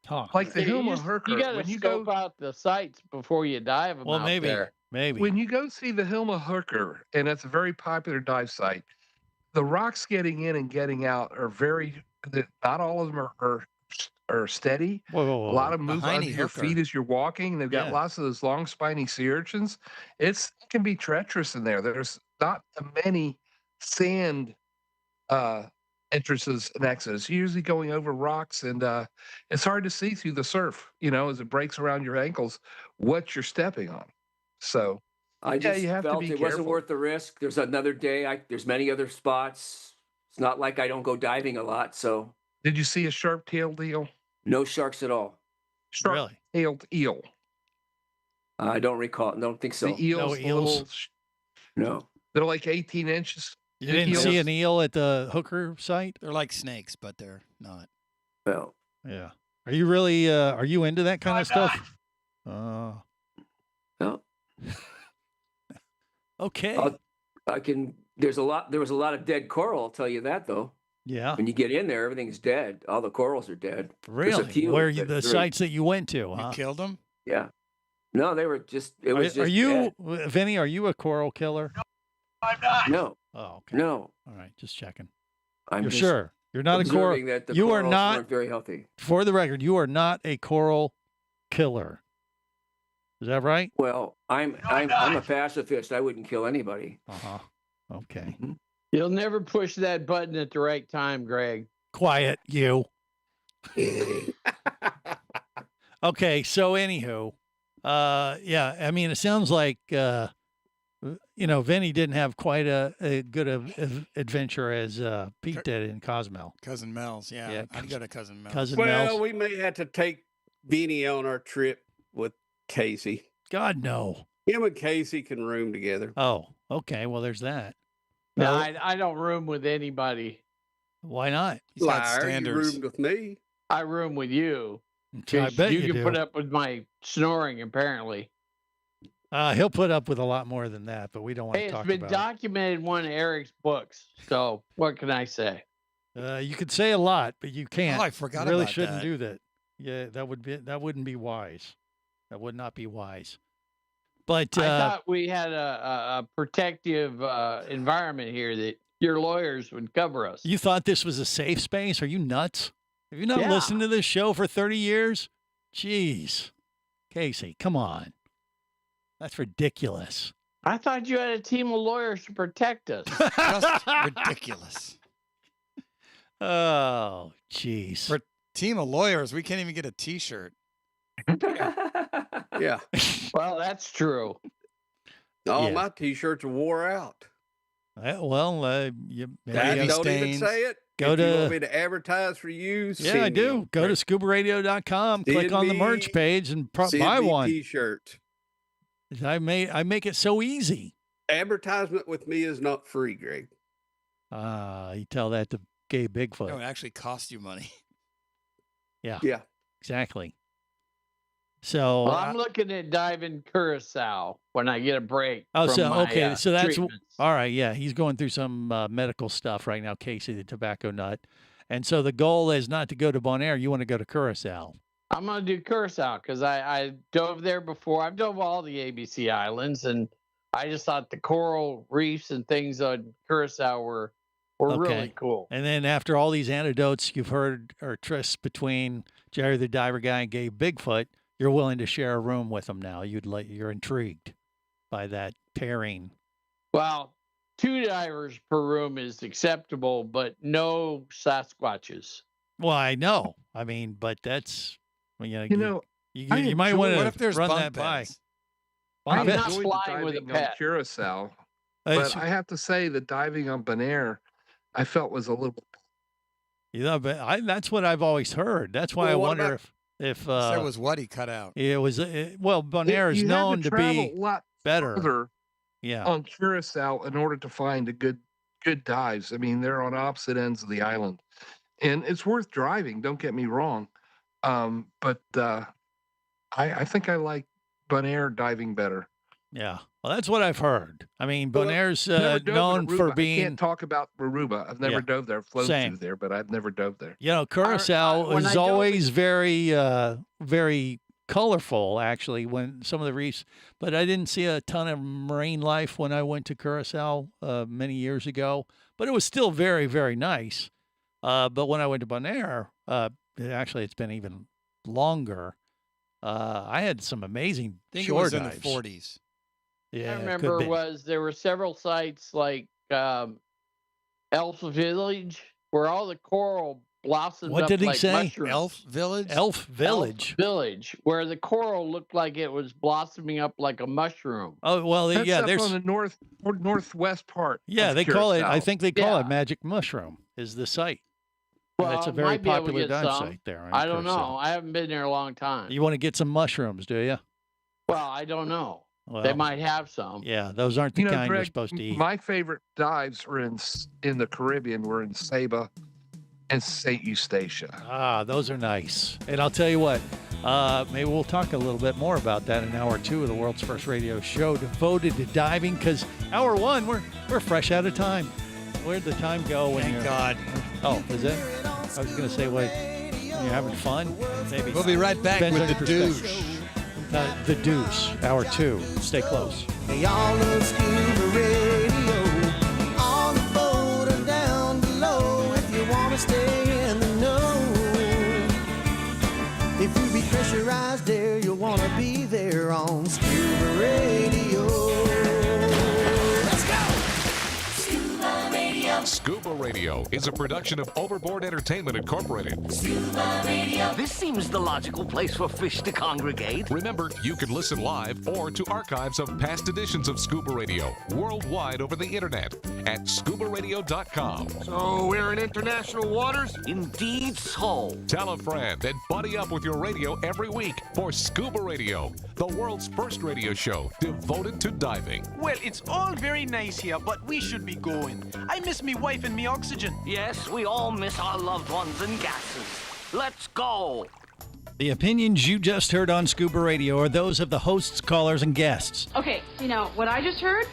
Huh. Like the You Hilma just- Herker. You got to when you scope go, out the sites before you dive them Well, out maybe. there. when you go see the Hilma Herker, and it's a very popular dive site, the rocks getting in and getting out are not all of them are steady. Whoa. A lot of them A move hiney under your hooker. feet as you're walking. They've got Yeah. lots of those long spiny sea urchins. It can be treacherous in there. There's not many sand entrances and exits. You're usually going over rocks, and it's hard to see through the surf, as it breaks around your ankles, what you're stepping on. So I just you have to felt be it wasn't careful. worth the risk. There's another day. There's many other spots. It's not like I don't go diving a lot, so Did you see a sharp-tailed eel? no sharks at all. Really? Sharp-tailed eel. I don't recall. Don't think so. The eels, the eels? little, No. they're like 18 inches. You Big didn't eels. see an eel at the hooker site? They're like snakes, but they're not. Well, Yeah. Are you really? Are you into that kind of stuff? no. Okay. I can. There was a lot of dead coral. I'll tell you that though. Yeah. When you get in there, everything's dead. All the corals are dead. There's a Really? few Where that the very- sites that you went to? You Huh? killed them? Yeah. No, they were just. It was Are just. you, dead. Vinny? Are you a coral killer? No. Oh, okay. No. All right, just checking. I'm You're just sure you're not a coral? observing that the You are corals not. weren't very healthy. For the record, you are not a coral killer. Is that right? Well, I'm a pacifist. I wouldn't kill anybody. Uh-huh. Okay. You'll never push that button at the right time, Greg. Quiet, you. Okay, so anywho, yeah, I mean, it sounds like Vinny didn't have quite a good adventure as Pete did in Cozumel. Cousin Mel's, yeah. I'd go to Cousin Mel's. Cousin Well, Mel's. we may have to take Vinny on our trip with Casey. God, no. Him and Casey can room together. Oh, okay. Well, there's that. No, I don't room with anybody. Why not? He's got Liar, you standards. roomed with me. I room with you. I 'Cause bet you you can do. put up with my snoring, apparently. He'll put up with a lot more than that, but we don't want Hey, to it's talk been about documented in one of Eric's books. So what can I say? it. You could say a lot, but you can't. Oh, I forgot You really about shouldn't that. do that. Yeah, that wouldn't be wise. That would not be wise. But I thought we had a protective environment here that your lawyers would cover us. you thought this was a safe space? Are you nuts? Have you not Yeah. listened to this show for 30 years? Jeez. Casey, come on. That's ridiculous. I thought you had a team of lawyers to protect us. Just ridiculous. Oh, jeez. For a team of lawyers, we can't even get a T-shirt. Yeah. Well, that's true. All Yeah. my T-shirts are wore out. You maybe Dad, you don't even stains. say it. Go If you want to me to advertise for you? Yeah, send I me do. them. Go to ScubaRadio.com, click on the merch me- page, and Send buy me one. T-shirt. I make it so easy. Advertisement with me is not free, Greg. You tell that to gay Bigfoot. No, it actually costs you money. Yeah, Yeah. exactly. So, Well, I'm looking at diving Curacao when I get a break. oh, from so my, okay, so that's treatments. all right. Yeah, he's going through some medical stuff right now, Casey, the tobacco nut, and so the goal is not to go to Bonaire. You want to go to Curacao. I'm gonna do Curacao because I dove there before. I've dove all the ABC islands, and I just thought the coral reefs and things on Curacao were were really cool. And then after all these anecdotes you've heard or trysts between Jerry the Diver Guy and Gabe Bigfoot, you're willing to share a room with them now. You're intrigued by that pairing. Well, 2 divers per room is acceptable, but no Sasquatches. Well, I know. I mean, but that's you might enjoy- want to run that by. I I'm not enjoyed flying with a diving on pet. Curacao, It's- but I have to say the diving on Bonaire, I felt was a little. But that's what I've always heard. That's why Well, I what wonder about- if There was what he cut out. it was Bonaire is You known had to travel be a lot better. further Yeah. on Curacao in order to find a good dives. I mean, they're on opposite ends of the island, and it's worth driving. Don't get me wrong, but I think I like Bonaire diving better. Yeah. Well, that's what I've heard. I mean, Well, Bonaire's never dove in known for Aruba. I being. can't talk about Aruba. I've never Yeah. dove there. I've flown Same. through there, but I've never dove there. You know, Curacao when I is dove always very, very colorful, actually, when some of the reefs, but I didn't see a ton of marine life when I went to Curacao many years ago, but it was still very, very nice. But when I went to Bonaire, it's been even longer. I had some amazing I think it shore was in dives. the 40s. Yeah, I it could remember be. there were several sites like Elf Village where all the coral blossomed What up did he like say? mushrooms. Elf Village? Elf Village. Elf Village, where the coral looked like it was blossoming up like a mushroom. Oh well, That's yeah. up There's on the northwest part. yeah. of They call it. I Curacao. think they call Yeah. it Magic Mushroom. Is the site? Well, That's a very might be able to popular get dive some. site there. in I don't Curacao. know. I haven't been there a long time. You want to get some mushrooms, do you? Well, I don't know. Well, They might have some. Yeah, those aren't the You know, kind you're Greg, supposed to eat. my favorite dives were in the Caribbean. Were in Saba and Saint Eustatia. Ah, those are nice. And I'll tell you what, maybe we'll talk a little bit more about that in hour 2 of the world's first radio show devoted to diving. Because hour 1, we're fresh out of time. Where'd the time go? When Thank you're, God. Oh, is it? I was going to say, wait, you're having fun? Maybe. We'll be right back Depends with on the your douche. perspective. The Deuce, hour 2. Stay close. Y'all love Scuba Radio on the boat or down below if you want to stay in the know. If you be pressurized there, you'll want to be there on Scuba Radio. Let's go! Scuba Radio. Scuba Radio is a production of Overboard Entertainment Incorporated. Scuba Radio. This seems the logical place for fish to congregate. Remember, you can listen live or to archives of past editions of Scuba Radio worldwide over the internet at ScubaRadio.com. So we're in international waters? Indeed so. Tell a friend and buddy up with your radio every week for Scuba Radio, the world's first radio show devoted to diving. Well, it's all very nice here, but we should be going. I miss me wife and me oxygen. Yes, we all miss our loved ones and gases. Let's go. The opinions you just heard on Scuba Radio are those of the hosts, callers, and guests. Okay, you know what I just heard?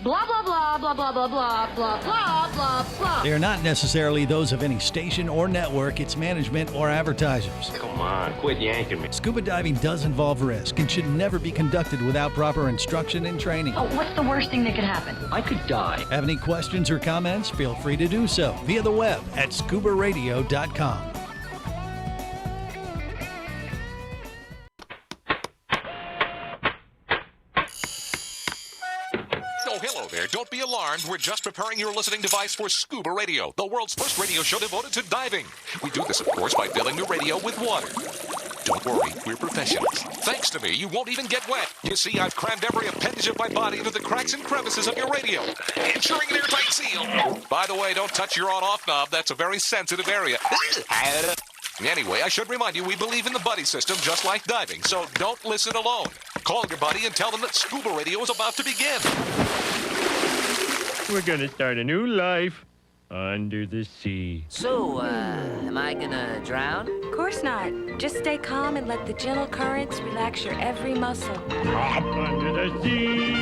Blah, blah, blah, blah, blah, blah, blah, blah, blah, blah, blah. They are not necessarily those of any station or network, its management, or advertisers. Come on, quit yanking me. Scuba diving does involve risk and should never be conducted without proper instruction and training. Oh, what's the worst thing that could happen? I could die. Have any questions or comments? Feel free to do so via the web at ScubaRadio.com. Oh, hello there. Don't be alarmed. We're just preparing your listening device for Scuba Radio, the world's first radio show devoted to diving. We do this, of course, by filling your radio with water. Don't worry, we're professionals. Thanks to me, you won't even get wet. You see, I've crammed every appendage of my body into the cracks and crevices of your radio, ensuring an airtight seal. By the way, don't touch your on-off knob. That's a very sensitive area. Anyway, I should remind you, we believe in the buddy system just like diving, so don't listen alone. Call your buddy and tell them that Scuba Radio is about to begin. We're gonna start a new life under the sea. So, am I gonna drown? Of course not. Just stay calm and let the gentle currents relax your every muscle. Under the sea,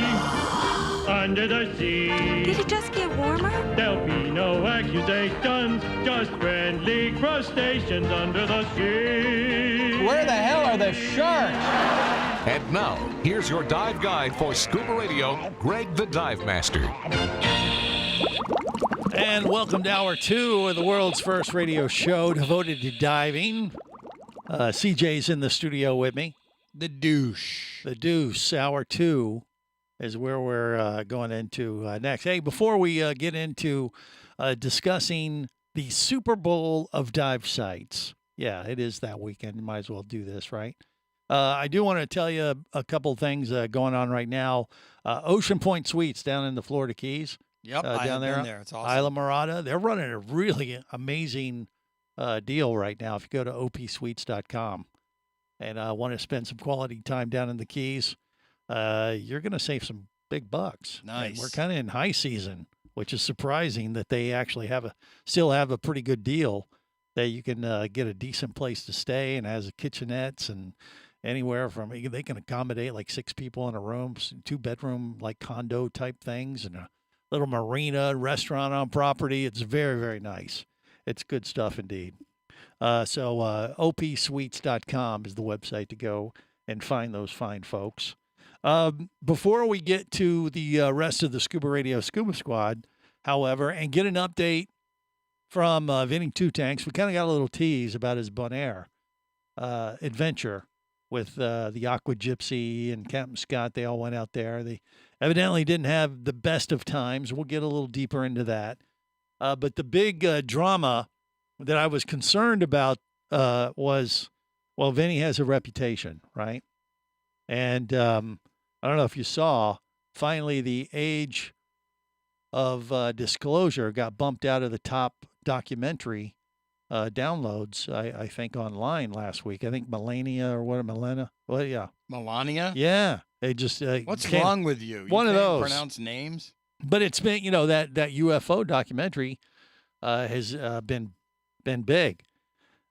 under the sea. Did it just get warmer? There'll be no accusations, just friendly crustaceans under the sea. Where the hell are the sharks? And now, here's your dive guide for Scuba Radio, Greg the Dive Master. And welcome to Hour 2 of the world's first radio show devoted to diving. CJ's in the studio with me. The douche. The Deuce, Hour 2 is where we're going into next. Hey, before we get into discussing the Super Bowl of dive sites. Yeah, it is that weekend. You might as well do this, right? I do want to tell you a couple things going on right now. Ocean Point Suites down in the Florida Keys. Yep, I down have there. been there. It's awesome. Isla Morada. They're running a really amazing deal right now. If you go to opsuites.com and want to spend some quality time down in the Keys, you're going to save some big bucks. Nice. And we're kind of in high season, which is surprising that they actually still have a pretty good deal that you can get a decent place to stay and has kitchenettes and anywhere from they can accommodate like 6 people in a room, 2-bedroom like condo type things, and a little marina restaurant on property. It's very, very nice. It's good stuff indeed. So opsuites.com is the website to go and find those fine folks. Before we get to the rest of the Scuba Radio Scuba Squad, however, and get an update from Vinny Two Tanks, we kind of got a little tease about his Bonaire adventure with the Aqua Gypsy and Captain Scott. They all went out there. They evidently didn't have the best of times. We'll get a little deeper into that. But the big drama that I was concerned about was, well, Vinny has a reputation, right? And I don't know if you saw, finally the age of disclosure got bumped out of the top documentary downloads, I think, online last week. I think Melania or what, Melania? Well, yeah. Melania? Yeah. They just What's wrong with you? One of those. Pronounce names. But it's been, that UFO documentary has been big,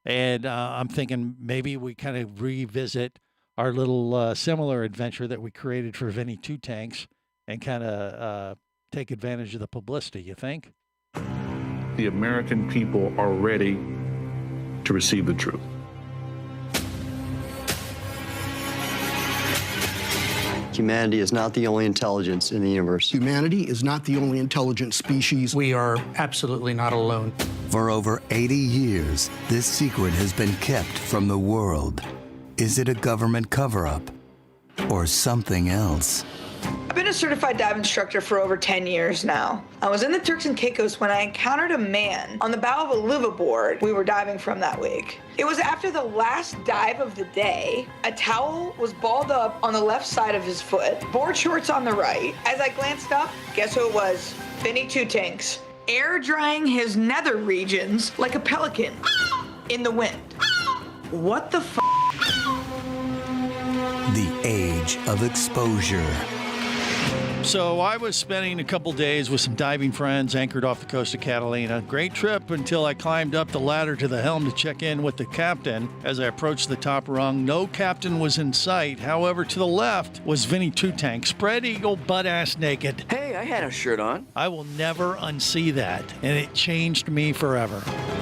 and I'm thinking maybe we kind of revisit our little similar adventure that we created for Vinny Two Tanks and kind of take advantage of the publicity. You think? The American people are ready to receive the truth. Humanity is not the only intelligence in the universe. Humanity is not the only intelligent species. We are absolutely not alone. For over 80 years, this secret has been kept from the world. Is it a government cover-up or something else? I've been a certified dive instructor for over 10 years now. I was in the Turks and Caicos when I encountered a man on the bow of a liveaboard we were diving from that week. It was after the last dive of the day. A towel was balled up on the left side of his foot, board shorts on the right. As I glanced up, guess who it was? Vinny Two Tanks, air drying his nether regions like a pelican in the wind. What the f***? The age of exposure. So I was spending a couple days with some diving friends anchored off the coast of Catalina. Great trip until I climbed up the ladder to the helm to check in with the captain. As I approached the top rung, no captain was in sight. However, to the left was Vinny Two Tanks, spread eagle, butt-ass naked. Hey, I had a shirt on. I will never unsee that, and it changed me forever.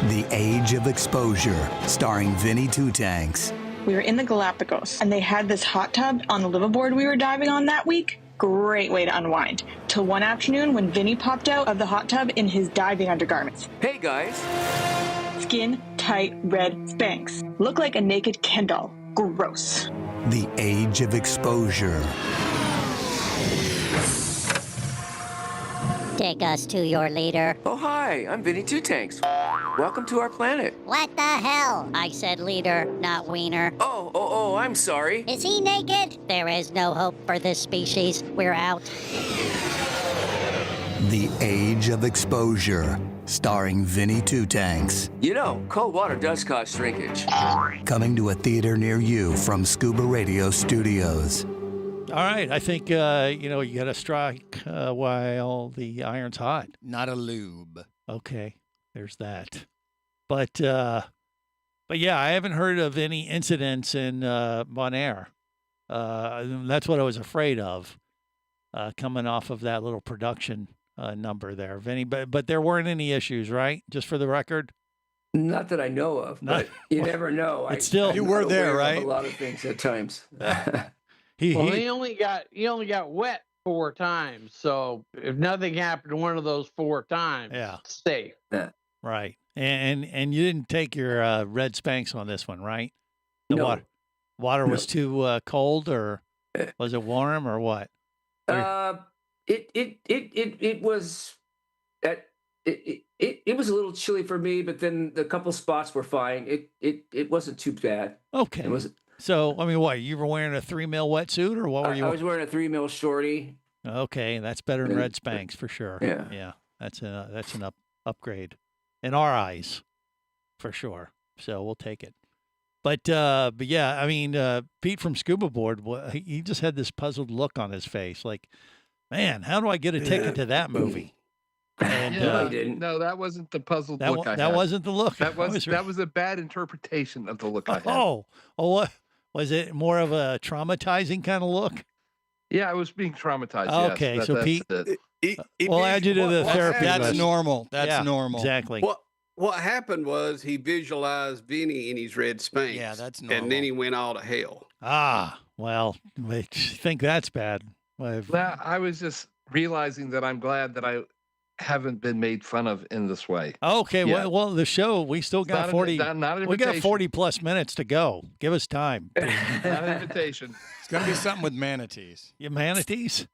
The Age of Exposure, starring Vinny Two Tanks. We were in the Galapagos, and they had this hot tub on the liveaboard we were diving on that week. Great way to unwind. Till one afternoon when Vinny popped out of the hot tub in his diving undergarments. Hey, guys. Skin tight red Spanx. Look like a naked Ken doll. Gross. The Age of Exposure. Take us to your leader. Oh, hi. I'm Vinny Two Tanks. Welcome to our planet. What the hell? I said leader, not wiener. Oh, I'm sorry. Is he naked? There is no hope for this species. We're out. The Age of Exposure, starring Vinny Two Tanks. Cold water does cause shrinkage. Coming to a theater near you from Scuba Radio Studios. All right, I think, you got to strike while the iron's hot. Not a lube. Okay, there's that. But yeah, I haven't heard of any incidents in Bonaire. That's what I was afraid of, coming off of that little production number there, Vinny. But there weren't any issues, right? Just for the record. Not that I know of, but you never know. You were there, right? A lot of things at times. He only got wet 4 times. So if nothing happened to one of those 4 times, Yeah. it's safe. Right. And you didn't take your red Spanx on this one, right? The No. water was too cold, or was it warm, or what? It was it was a little chilly for me, but then the couple spots were fine. It wasn't too bad. Okay. It was. So I mean, what, you were wearing a 3 mil wetsuit, or what were you? I was wearing a 3 mil shorty. Okay, that's better than red Spanx for sure. Yeah. Yeah. That's an upgrade in our eyes, for sure. So we'll take it. But yeah, I mean, Pete from Scuba Board, he just had this puzzled look on his face, like, man, how do I get a ticket to that movie? And no, that wasn't the puzzled look I had. That wasn't the look. That was a bad interpretation of the look I had. Oh, what was it? More of a traumatizing kind of look? Yeah, I was being traumatized. Okay, yes, so Pete, It- we'll add you to the therapy That's list. normal. That's Yeah, normal. Exactly. What happened was he visualized Vinny in his red Spanx. Yeah, that's normal. And then he went all to hell. Ah, well, I think that's bad. Well, I was just realizing that I'm glad that I haven't been made fun of in this way. Okay, Yeah. well, the show, we still got Not 40. an We got invitation. 40 plus minutes to go. Give us time. Not an invitation. It's gonna be something with manatees. You manatees?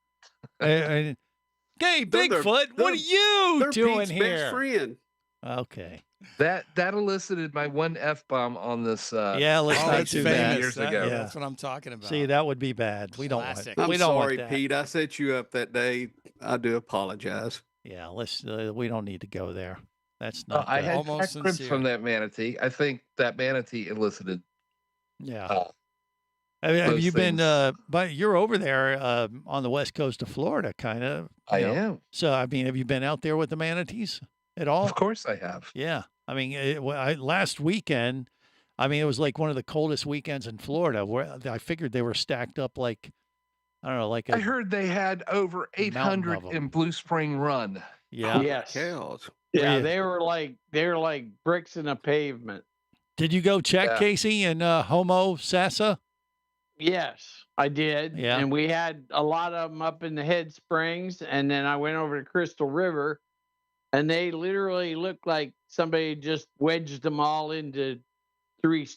Hey, They're Bigfoot, what they're- are you they're doing Pete's here? best friend. Okay. That elicited my one F-bomb on this. Yeah, let's Oh, not that's do famous. that. years That- ago. That's what I'm talking about. See, that would be bad. We don't want. Classic. I'm We don't sorry, want that. Pete. I set you up that day. I do apologize. Yeah, let's. We don't need to go there. That's No, not. I good. had Almost ribs sincere. from that manatee. I think that manatee elicited. Yeah. Have those you been? things. But you're over there on the west coast of Florida, kind of. I am. So I mean, have you been out there with the manatees at all? Of course, I have. Yeah. I mean, last weekend, I mean, it was like one of the coldest weekends in Florida. Where I figured they were stacked up like, I don't know, like I heard they had over 800 them. in Blue Spring Run. Yeah. Yes. Cows. Yeah, Yeah. they were like bricks in a pavement. Did you go check Yeah. Casey and Homo Sassa? Yes, I did. Yeah. And we had a lot of them up in the Head Springs, and then I went over to Crystal River, and they literally looked like somebody just wedged them all into three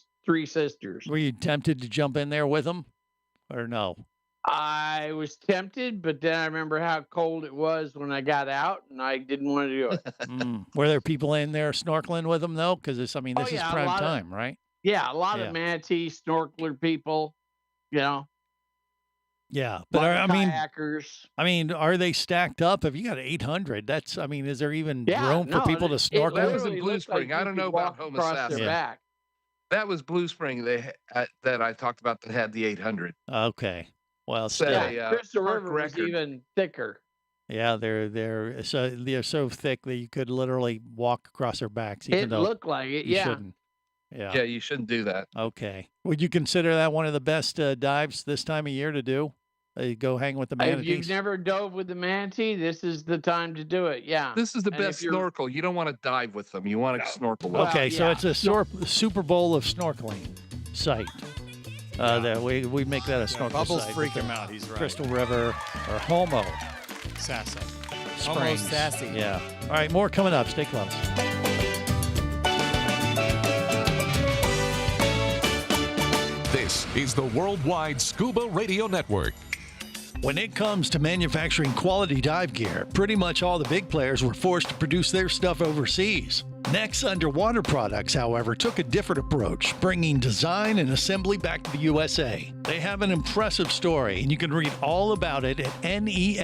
sisters. Were you tempted to jump in there with them, or no? I was tempted, but then I remember how cold it was when I got out, and I didn't want to do it. Were there people in there snorkeling with them though? Because this Oh, is yeah, a prime lot of- time, right? Yeah, a lot Yeah. of manatee snorkeler people, you know. Yeah, a but lot of kayakers. I mean, are they stacked up? If you got 800, that's. I mean, is there even Yeah, room for no, people to it snorkel? That was in literally Blue looked like Spring. I you don't could know about walk Homo across their Sassa. back. That was Blue Spring. That I talked about that had the 800. Okay, well, So, still, Yeah, Crystal park River was record. even thicker. yeah, they're so thick that you could literally walk across their backs. Even It though looked like it, you yeah. shouldn't. Yeah. Yeah, you shouldn't do that. Okay. Would you consider that one of the best dives this time of year to do? Go hang with the If manatees. you've never dove with the manatee, this is the time to do it. Yeah. This is the And if best you're- snorkel. You don't want to dive with them. You want to snorkel with them. Okay, so yeah. it's a Super Bowl of snorkeling site. That we make that a snorkel Bubbles site. freak with him the out. He's right. Crystal River or Homo Sassa. Springs. Almost sassy. Yeah. All right, more coming up. Stay close. This is the Worldwide Scuba Radio Network. When it comes to manufacturing quality dive gear, pretty much all the big players were forced to produce their stuff overseas. Next Underwater Products, however, took a different approach, bringing design and assembly back to the USA. They have an impressive story, and you can read all about it at nexdive.com,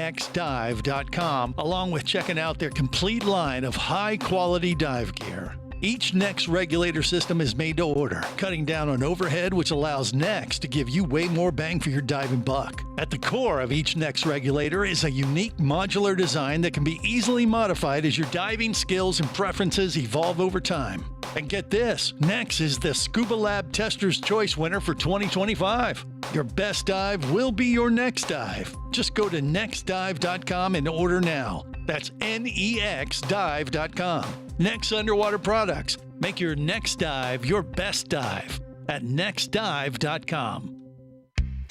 along with checking out their complete line of high-quality dive gear. Each Next regulator system is made to order, cutting down on overhead, which allows Next to give you way more bang for your diving buck. At the core of each Next regulator is a unique modular design that can be easily modified as your diving skills and preferences evolve over time. And get this, Next is the Scuba Lab Tester's Choice winner for 2025. Your best dive will be your next dive. Just go to nextdive.com and order now. That's nexdive.com. Next Underwater Products. Make your next dive your best dive at nextdive.com.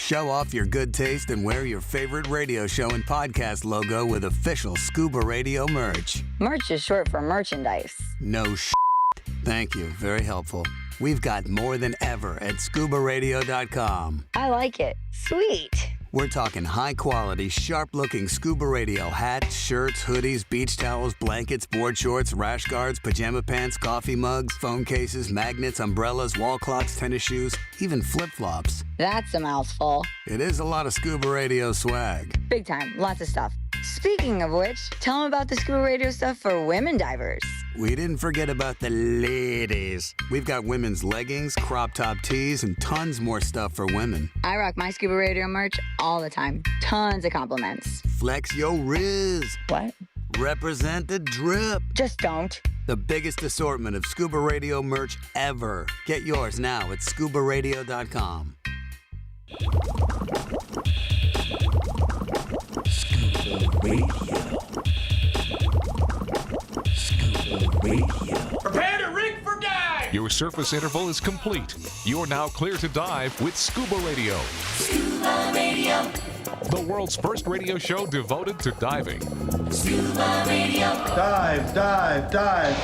Show off your good taste and wear your favorite radio show and podcast logo with official Scuba Radio merch. Merch is short for merchandise. No Thank you. Very helpful. We've got more than ever at ScubaRadio.com. I like it. Sweet. We're talking high-quality, sharp-looking Scuba Radio hats, shirts, hoodies, beach towels, blankets, board shorts, rash guards, pajama pants, coffee mugs, phone cases, magnets, umbrellas, wall clocks, tennis shoes, even flip-flops. That's a mouthful. It is a lot of Scuba Radio swag. Big time. Lots of stuff. Speaking of which, tell them about the Scuba Radio stuff for women divers. We didn't forget about the ladies. We've got women's leggings, crop top tees, and tons more stuff for women. I rock my Scuba Radio merch all the time. Tons of compliments. Flex your riz. What? Represent the drip. Just don't. The biggest assortment of Scuba Radio merch ever. Get yours now at ScubaRadio.com. Scuba Radio. Scuba Radio. Prepare to rig for dive! Your surface interval is complete. You're now clear to dive with Scuba Radio. Scuba Radio. The world's first radio show devoted to diving. Scuba Radio. Dive, dive, dive.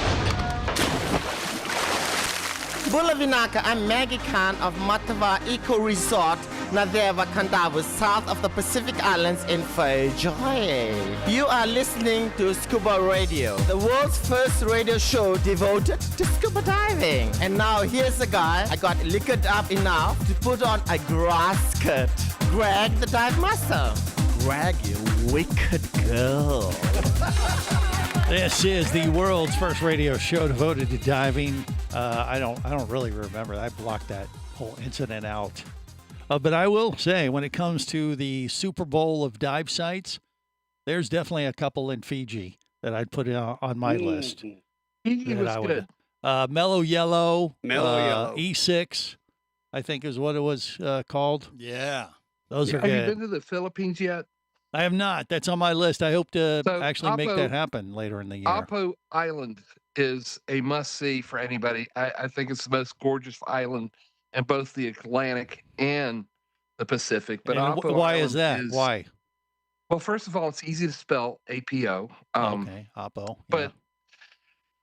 Bula Vinaka, I'm Maggie Khan of Matava Eco Resort, Nadeva Kandavu, south of the Pacific Islands in Fiji. You are listening to Scuba Radio, the world's first radio show devoted to scuba diving. And now here's a guy I got liquored up enough to put on a grass skirt. Greg the Dive Master. Greg, you wicked girl. This is the world's first radio show devoted to diving. I don't really remember. I blocked that whole incident out. But I will say, when it comes to the Super Bowl of dive sites, there's definitely a couple in Fiji that I'd put on my list. Fiji was good. Mellow Yellow. Mellow Yellow. E6, I think is what it was called. Yeah. Those are Have good. you been to the Philippines yet? I have not. That's on my list. I hope to actually make Apo- that happen later in the year. Apo Island is a must-see for anybody. I think it's the most gorgeous island in both the Atlantic and the Pacific. But And Apo why Island is that? Why? Well, first of all, it's easy to spell, APO. Okay, Apo. But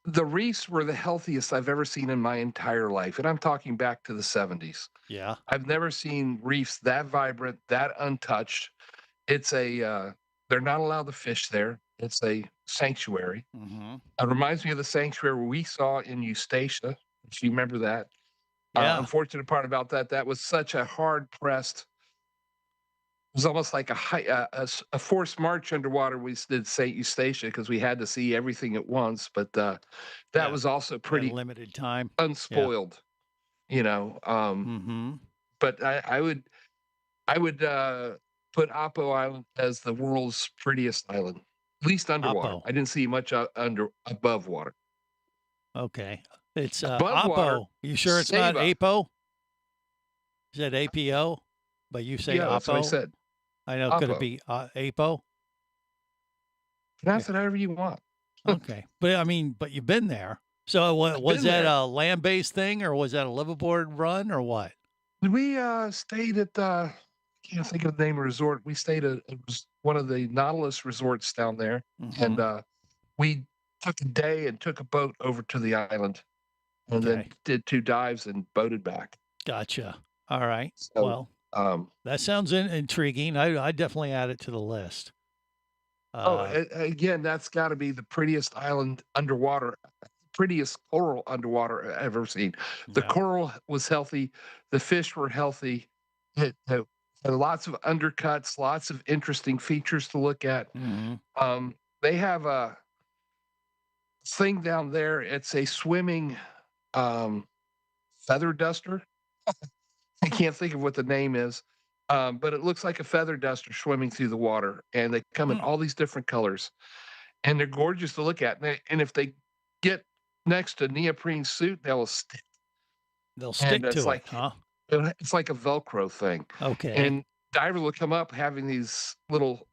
the reefs were the healthiest I've ever seen in my entire life. And I'm talking back to the 70s. Yeah. I've never seen reefs that vibrant, that untouched. It's they're not allowed to fish there. It's a sanctuary. Mm-hmm. It reminds me of the sanctuary we saw in Eustatia, if you remember that. Yeah. Unfortunate part about that was such a hard pressed. It was almost like a forced march underwater. We did St. Eustatia because we had to see everything at once. But that was also pretty limited time, unspoiled, you know. But I would put Apo Island as the world's prettiest island, at least underwater. Apo. I didn't see much above water. Okay. It's Above Apo. water, You sure it's not Saba. Apo? You said APO, but you say Yeah, Apo. that's what I said. I know. Could it Apo. be Apo? Pronounce it however you want. Okay. But I mean, but you've been there. So was been that there. a land-based thing, or was that a liveaboard run, or what? We stayed at I can't think of the name of the resort. We stayed at it was one of the Nautilus resorts down there, and we took a day and took a boat over to the island, and then did 2 dives and boated back. Gotcha. All right. So, well, that sounds intriguing. I definitely add it to the list. Again, that's got to be the prettiest island underwater, prettiest coral underwater I've ever seen. The coral was healthy, the fish were healthy. It had lots of undercuts, lots of interesting features to look at. They have a thing down there. It's a swimming feather duster. I can't think of what the name is, but it looks like a feather duster swimming through the water, and they come in all these different colors, and they're gorgeous to look at. And if they get next to a neoprene suit, they'll stick. They'll stick to it, like, huh? It's like a Velcro thing. Okay. And divers will come up having these little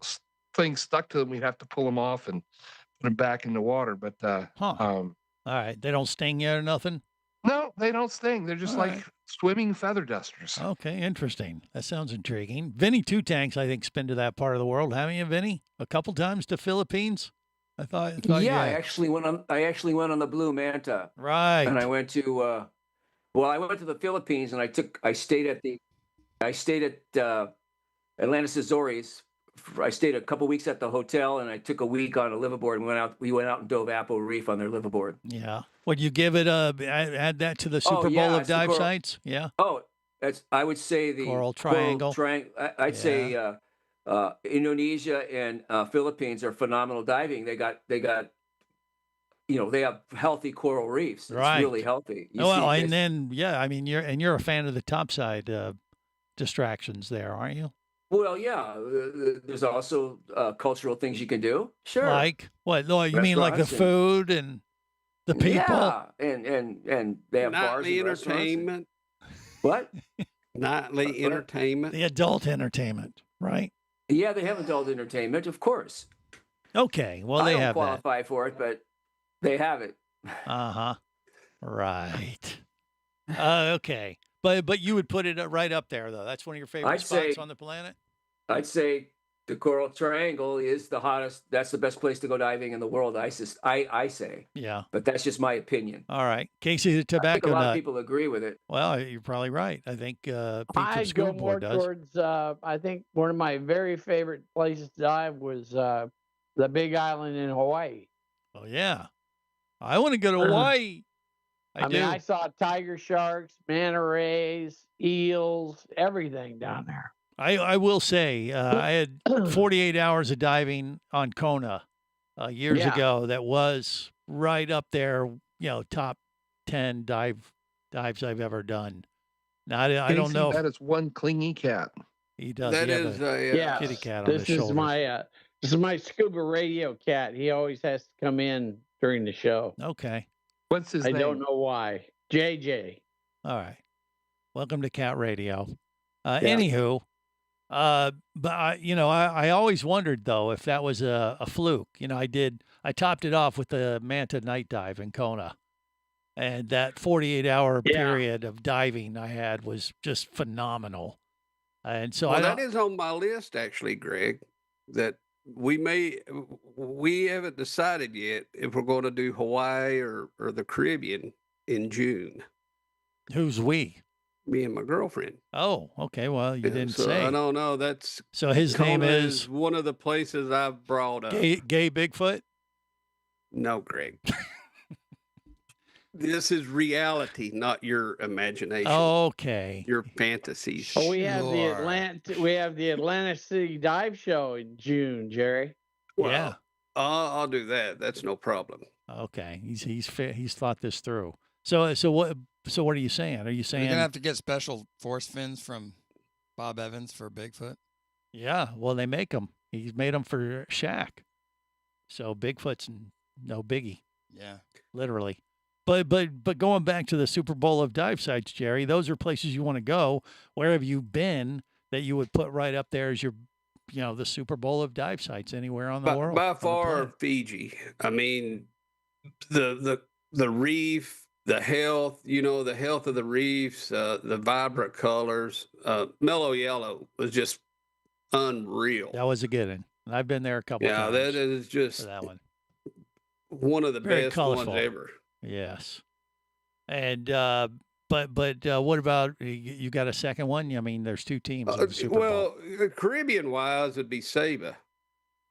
things stuck to them. We'd have to pull them off and put them back in the water. But all right, they don't sting you or nothing. No, They don't sting. They're just All like right. swimming feather dusters. Okay, interesting. That sounds intriguing. Vinny Two Tanks, I think, been to that part of the world. Haven't you, Vinny? A couple times to Philippines? I thought Yeah, you I had. actually went on the Blue Manta. Right. And I went to I went to the Philippines and I stayed at Atlantis Azores. I stayed a couple weeks at the hotel and I took a week on a liveaboard and we went out and dove Apple Reef on their liveaboard. Yeah. Would you give it add that to the Super Bowl of it's the dive coral- sites? Yeah. Oh, I would say the Coral Triangle. I'd say Indonesia and Philippines are phenomenal diving. They got they have healthy coral reefs. It's Right. really healthy. And then I mean you're a fan of the topside distractions there, aren't you? Well, yeah. There's also cultural things you can do. Sure. Like what? No, you mean like the Restaurants food and the people? Yeah, and they have bars Nightly and restaurants. entertainment. What? Nightly entertainment. The adult entertainment, right? Yeah, they have adult entertainment, of course. Okay. Well, I they don't have that. qualify for it, but they have it. Uh-huh. Right. Okay. But you would put it right up there, though. That's one of your favorite I'd spots say- on the planet? I'd say the Coral Triangle is the hottest. That's the best place to go diving in the world. I say. Yeah. But that's just my opinion. All right. Casey the I think Tobacco a lot Nut. of people agree with it. Well, you're probably right. I think Pete from I'd go more Scoreboard does. towards. I think one of my very favorite places to dive was the Big Island in Hawaii. Oh, yeah. I want to go to Hawaii. I do. mean, I saw tiger sharks, manta rays, eels, everything down there. I will say, I had 48 hours of diving on Kona years Yeah. ago. That was right up there, top 10 dives I've ever done. Now, I don't Casey, know. That is one clingy cat. He does. That He has is a kitty cat on This his is shoulder. this is my scuba radio cat. He always has to come in during the show. Okay. What's his I name? don't know why. JJ. All right. Welcome to Cat Radio. Anywho, but I always wondered though if that was a fluke. I topped it off with the Manta night dive in Kona, and that 48-hour period of diving I had was just phenomenal. And so Well, that is on my list, actually, Greg. That we haven't decided yet if we're going to do Hawaii or the Caribbean in June. Who's we? Me and my girlfriend. Oh, okay. Well, you didn't So say. I don't know. That's So his name Kona is one of the places I've brought up. Gay Bigfoot. No, Greg. This is reality, not your imagination. Okay. Your fantasies. Oh, we have the Atlantic City Dive Show in June, Jerry. Yeah. I'll do that. That's no problem. Okay. He's thought this through. So what are you saying? Are you saying You're gonna have to get special force fins from Bob Evans for Bigfoot? Yeah, well, they make them. He's made them for Shaq. So Bigfoot's no biggie, Yeah. literally. But going back to the Super Bowl of dive sites, Jerry, those are places you want to go. Where have you been that you would put right up there as your, the Super Bowl of dive sites anywhere on the world? By on the far, planet? Fiji. I mean, the reef, the health. The health of the reefs, the vibrant colors. Mellow yellow was just unreal. That was a good one. I've been there a couple Yeah, times. that is just for that one. one of the Very best colorful. ones ever. Yes. And but what about you got a second one? I mean, there's two teams in the Super Bowl. Well, Caribbean wise, it'd be Saba.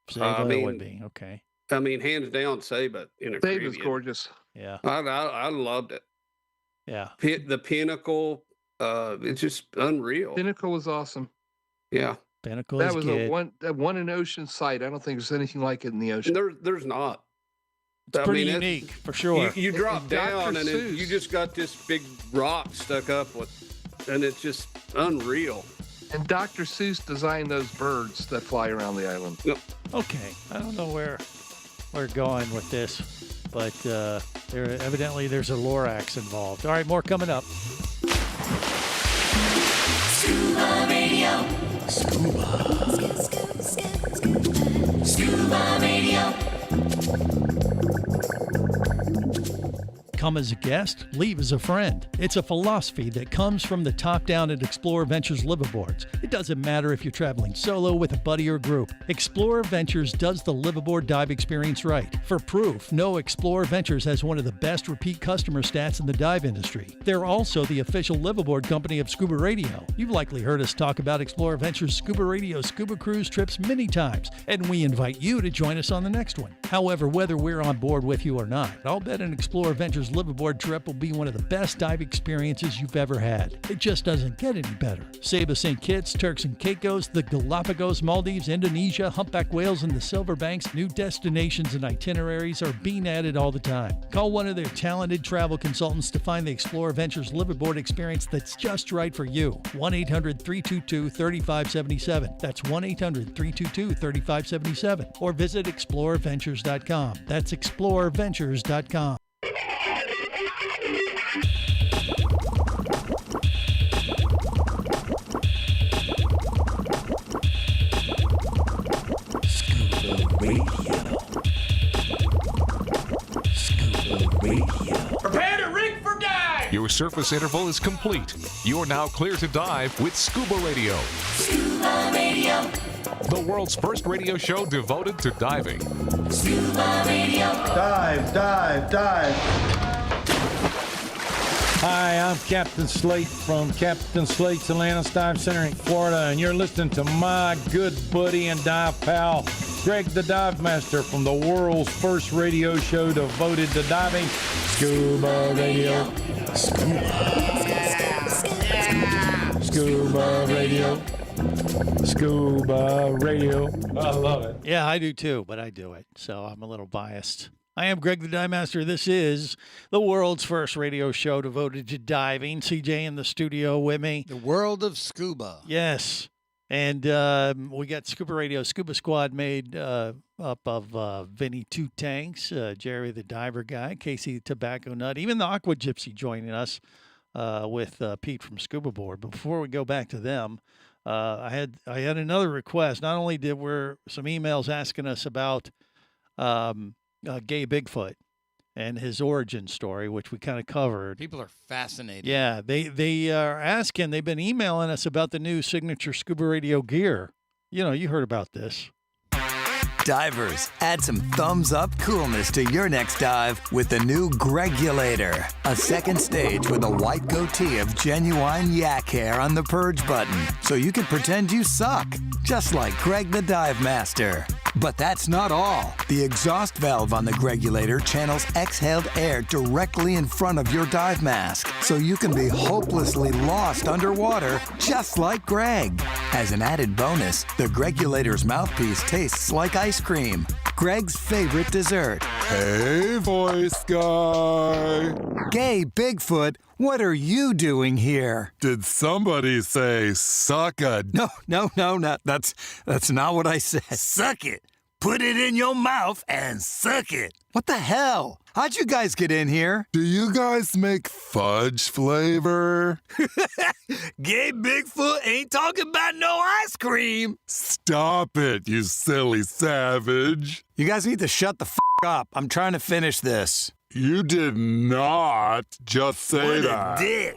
Saba would be okay. I mean, hands down, Saba in a Saba's Caribbean. gorgeous. Yeah. I loved it. Yeah. The Pinnacle, it's just unreal. Pinnacle was awesome. Yeah. Pinnacle That is was good. a one in ocean site. I don't think there's anything like it in the ocean. There's not. It's pretty unique for sure. You drop Dr. down and Seuss. you just got this big rock stuck up with, and it's just unreal. And Dr. Seuss designed those birds that fly around the island. Okay, I don't know where we're going with this, but there's a Lorax involved. All right, more coming up. Scuba Radio. Scuba Radio. Come as a guest, leave as a friend. It's a philosophy that comes from the top down at Explorer Ventures liveaboards. It doesn't matter if you're traveling solo, with a buddy, or group. Explorer Ventures does the liveaboard dive experience right. For proof, know Explorer Ventures has one of the best repeat customer stats in the dive industry. They're also the official liveaboard company of Scuba Radio. You've likely heard us talk about Explorer Ventures Scuba Radio scuba cruise trips many times, and we invite you to join us on the next one. However, whether we're on board with you or not, I'll bet an Explorer Ventures liveaboard trip will be one of the best dive experiences you've ever had. It just doesn't get any better. Saba St. Kitts, Turks and Caicos, the Galapagos, Maldives, Indonesia, humpback whales, and the Silver Banks, new destinations and itineraries are being added all the time. Call one of their talented travel consultants to find the Explorer Ventures liveaboard experience that's just right for you. 1-800-322-3577. That's 1-800-322-3577. Or visit explorerventures.com. That's explorerventures.com. Prepare to rig for dive! Your surface interval is complete. You're now clear to dive with Scuba Radio. Scuba Radio. The world's first radio show devoted to diving. Scuba Radio. Dive, dive, dive. Hi, I'm Captain Slate from Captain Slate's Atlantis Dive Center in Florida, and you're listening to my good buddy and dive pal, Greg the Dive Master, from the world's first radio show devoted to diving, Scuba Radio. Scuba Radio. Scuba Radio. I love it. Yeah, I do too, but I do it, so I'm a little biased. I am Greg the Dive Master. This is the world's first radio show devoted to diving. CJ in the studio with me. The world of scuba. Yes. And we got Scuba Radio, Scuba Squad made up of Vinny Two Tanks, Jerry the Diver Guy, Casey the Tobacco Nut, even the Aqua Gypsy joining us with Pete from Scuba Board. But before we go back to them, I had another request. Not only were some emails asking us about Gay Bigfoot and his origin story, which we kind of covered. People are fascinated. Yeah, they are asking. They've been emailing us about the new signature Scuba Radio gear. You know, you heard about this. Divers, add some thumbs up coolness to your next dive with the new Gregulator, a second stage with a white goatee of genuine yak hair on the purge button, so you can pretend you suck, just like Greg the Dive Master. But that's not all. The exhaust valve on the Gregulator channels exhaled air directly in front of your dive mask, so you can be hopelessly lost underwater, just like Greg. As an added bonus, the Gregulator's mouthpiece tastes like ice cream, Greg's favorite dessert. Hey, voice guy. Gay Bigfoot, what are you doing here? Did somebody say suck a... No, that's not what I said. Suck it. Put it in your mouth and suck it. What the hell? How'd you guys get in here? Do you guys make fudge flavor? Gay Bigfoot ain't talking about no ice cream. Stop it, you silly savage. You guys need to shut the f*** up. I'm trying to finish this. You did not just say that. What a dick.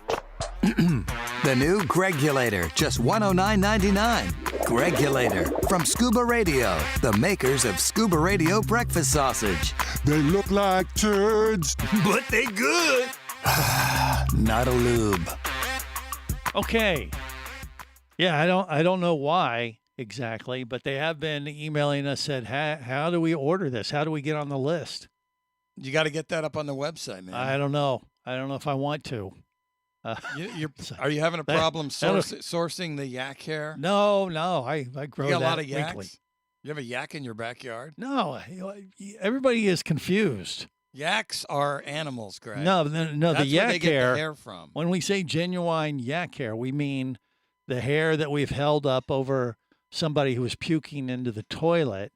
The new Gregulator, just $109.99. Gregulator from Scuba Radio, the makers of Scuba Radio breakfast sausage. They look like turds, but they good. Not a lube. Okay. Yeah, I don't know why exactly, but they have been emailing us, said, how do we order this? How do we get on the list? You got to get that up on the website, man. I don't know. I don't know if I want to. Are you having a problem sourcing the yak hair? No. I grow you got that a lot of yaks? weekly. You have a yak in your backyard? No, everybody is confused. Yaks are animals, Greg. No, That's the where yak they get hair. the hair from. When we say genuine yak hair, we mean the hair that we've held up over somebody who was puking into the toilet.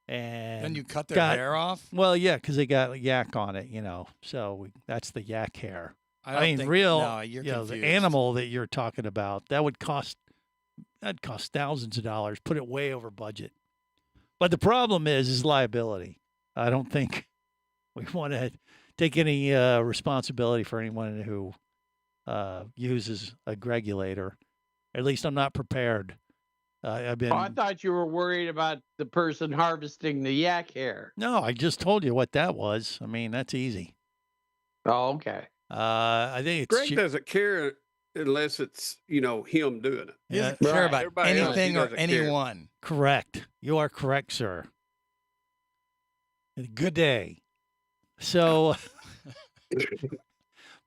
And then you cut their hair off? Well, yeah, because they got yak on it, So that's the yak hair. I mean, the animal that you're talking about, that'd cost thousands of dollars, put it way over budget. But the problem is liability. I don't think we want to take any responsibility for anyone who uses a gregulator. At least I'm not prepared. I've been. Oh, I thought you were worried about the person harvesting the yak hair. No, I just told you what that was. I mean, that's easy. Oh, okay. I think it's Greg doesn't care unless it's him doing it. He doesn't care about Everybody else, he anything or doesn't care. anyone. correct. You are correct, sir. Good day. So,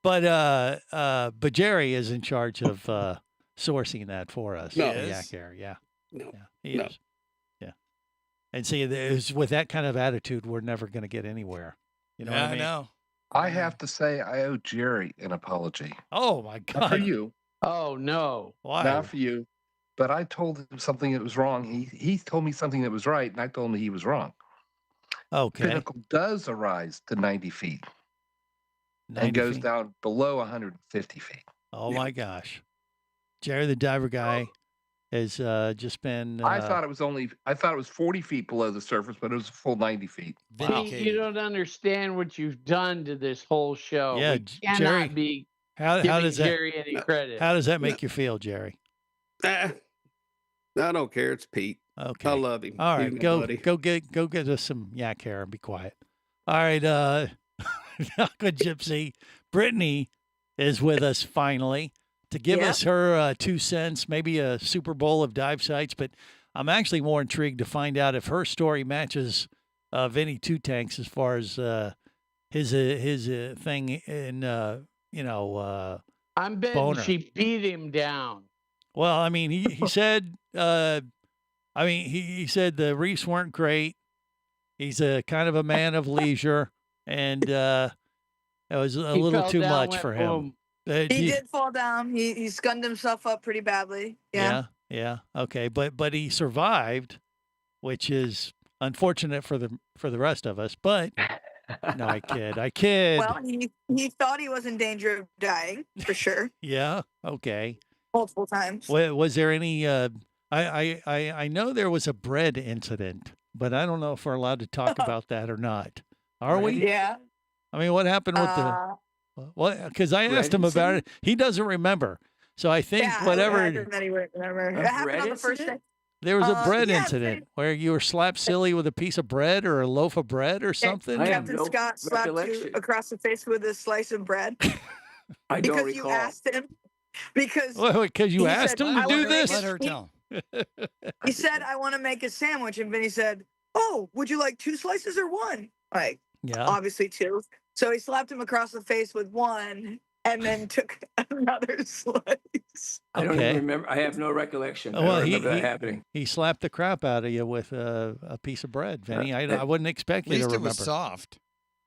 but Jerry is in charge of sourcing that for us. No. the yak hair. Yeah. No. Yeah, he No. is. Yeah. And see, with that kind of attitude, we're never going to get anywhere. You know what I mean? know. I have to say, I owe Jerry an apology. Oh my Not for God. you, Oh no. Why? not for you, but I told him something that was wrong. He told me something that was right, and I told him he was wrong. Okay. Pinnacle does arise to 90 feet 90 and goes feet. down below 150 feet. Oh my gosh. Jerry, the diver guy, has just been. I thought it was 40 feet below the surface, but it was a full 90 feet. You don't understand what you've done to this whole show. Yeah, We cannot Jerry, be how giving does that Jerry any credit. How does that make you feel, Jerry? I don't care. It's Pete. Okay. I love him. All He's right, my go buddy. get us some yak hair and be quiet. All right, Aqua Gypsy, Brittany is with us finally to give us her 2 cents, maybe a Super Bowl of dive sites. But I'm actually more intrigued to find out if her story matches Vinny Two Tanks as far as his thing in I'm betting boner. she beat him down. Well, I mean, he said, he said the reefs weren't great. He's a kind of a man of leisure, and it was a He little fell too down, much went for him. boom. He did fall down. He scunned himself up pretty badly. Yeah. Yeah. Okay, but he survived, which is unfortunate for the rest of us. But no, I kid. Well, he thought he was in danger of dying for sure. Yeah. Okay. Multiple times. Was there any? I know there was a bread incident, but I don't know if we're allowed to talk about that or not. Are we? Yeah. I mean, what happened with because I asked him about it. He doesn't remember. So I think whatever. That he wouldn't remember. It happened on the first day. There was a bread yeah, incident where you were slapped silly with a piece of bread or a loaf of bread or something. Captain Scott slapped you across the face with a slice of bread. I don't because recall. you asked him. Because because you he asked said, him to "I do wanna this. make Let her tell. He said, "I want to make a sandwich," and Vinny said, "Oh, would you like 2 slices or one?" Like, obviously 2. So he slapped him across the face with one, and then took another slice. I don't even remember. I have no recollection. I Well, don't remember that happening. He slapped the crap out of you with a piece of bread, Vinny. I wouldn't expect At you to least it remember. was soft.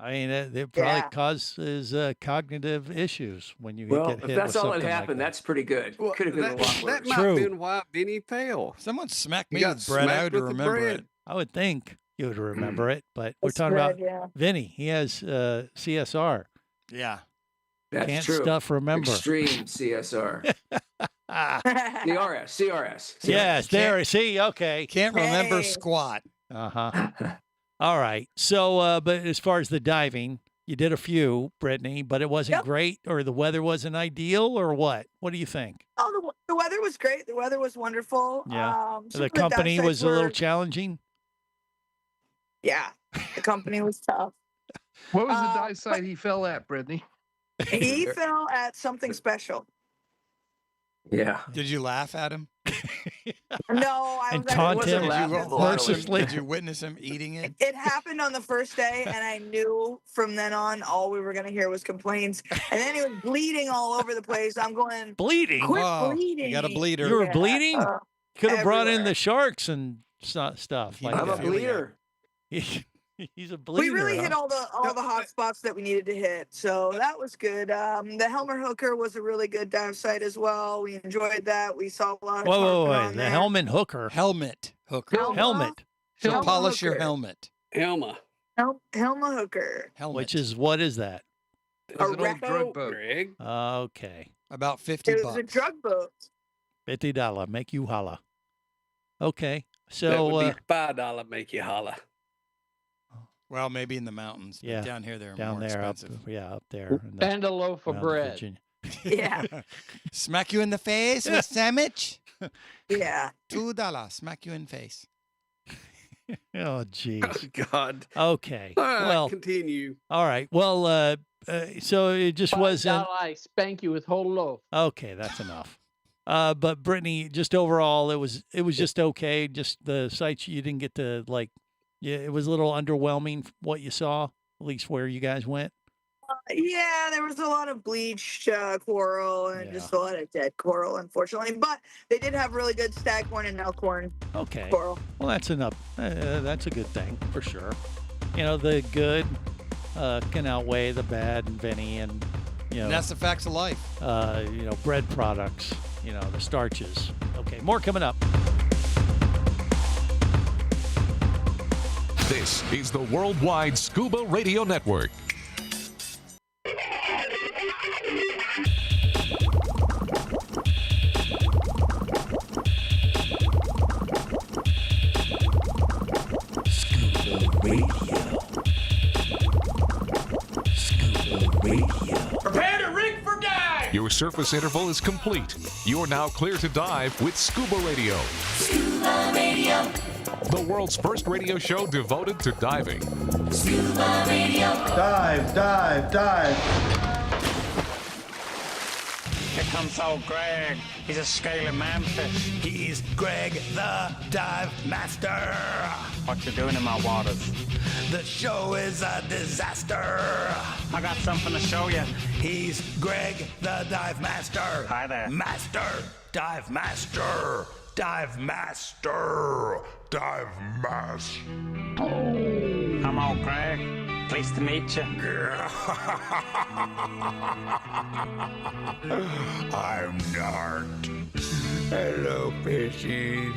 I mean, it probably causes cognitive issues when you Well, get if hit that's with all that something happened, like that's pretty good. Could have been a lot worse. That might True. have been why Vinny fell. Someone smacked He me got with bread. I smacked would with the remember bread. it. I would think you would remember it, but we're It's talking bread, about yeah. Vinny. He has CSR. Yeah. That's Can't true. stuff remember. Extreme CSR. CRS. Yes, there. See, okay. Can't remember squat. Uh-huh. All right. So, but as far as the diving, you did a few, Brittany, but it wasn't great, or the weather wasn't ideal, or what? What do you think? Oh, the weather was great. The weather was wonderful. Yeah. Some The of dive company sites was a little were- challenging. Yeah, the company was tough. What was the dive site he fell at, Brittany? He fell at something special. Yeah. Did you laugh at him? No, I And was taunt actually him wasn't Did you laughing. mercilessly. Did you witness him eating it? It happened on the first day, and I knew from then on all we were going to hear was complaints. And then he was bleeding all over the place. I'm going, Bleeding? quit Oh, bleeding. you got a bleeder. You were Yeah, bleeding? Could have brought in everywhere. the sharks and stuff. Like I'm a that. bleeder. He's a bleeder. We really huh? hit all the hot spots that we needed to hit, so that was good. The Helmer Hooker was a really good dive site as well. We enjoyed that. We saw a lot of Whoa, tarpon wait. on The there. Helmet Hooker. Helmet hooker. Helmet. He'll Helmet polish your hooker. helmet. Helma. Helmer Hooker. Helmet. Which is, what is that? It was an old Recco. drug boat. Greg. Okay. about 50 It was a bucks. drug boat. $50. Make you holla. Okay. That So, would be $5 make you holla. Well, maybe in the mountains. But Yeah, down here they're down more there, expensive. up there. in the- And a loaf of around bread. Virginia. Yeah. Smack you in the face with sandwich. Yeah. $2. Smack you in face. Oh, geez. Oh, God. Okay. All right, Well, continue. all right. Well, so it just wasn't. I spank you with whole loaf. Okay, that's enough. But Brittany, just overall, it was just okay. Just the sites you didn't get to like. Yeah, it was a little underwhelming what you saw, at least where you guys went. Yeah, there was a lot of bleached coral and just a lot of dead coral, unfortunately. But they did have really good staghorn and elkhorn Okay. coral. Well, that's enough. That's a good thing for sure. You know, the good can outweigh the bad, and Vinny, and And that's the facts of life. Bread products. The starches. Okay, more coming up. This is the Worldwide Scuba Radio Network. Prepare to rig for dive! Your surface interval is complete. You're now clear to dive with Scuba Radio. Scuba Radio. The world's first radio show devoted to diving. Scuba Radio. Dive, dive, dive. Here comes old Greg. He's a scaly manfish. He's Greg the Dive Master. What you doing in my waters? The show is a disaster. I got something to show you. He's Greg the Dive Master. Hi there. Master. Dive Master. Dive Master. Dive Master. I'm old Greg. Pleased to meet you. I'm Nart. Hello, fishies.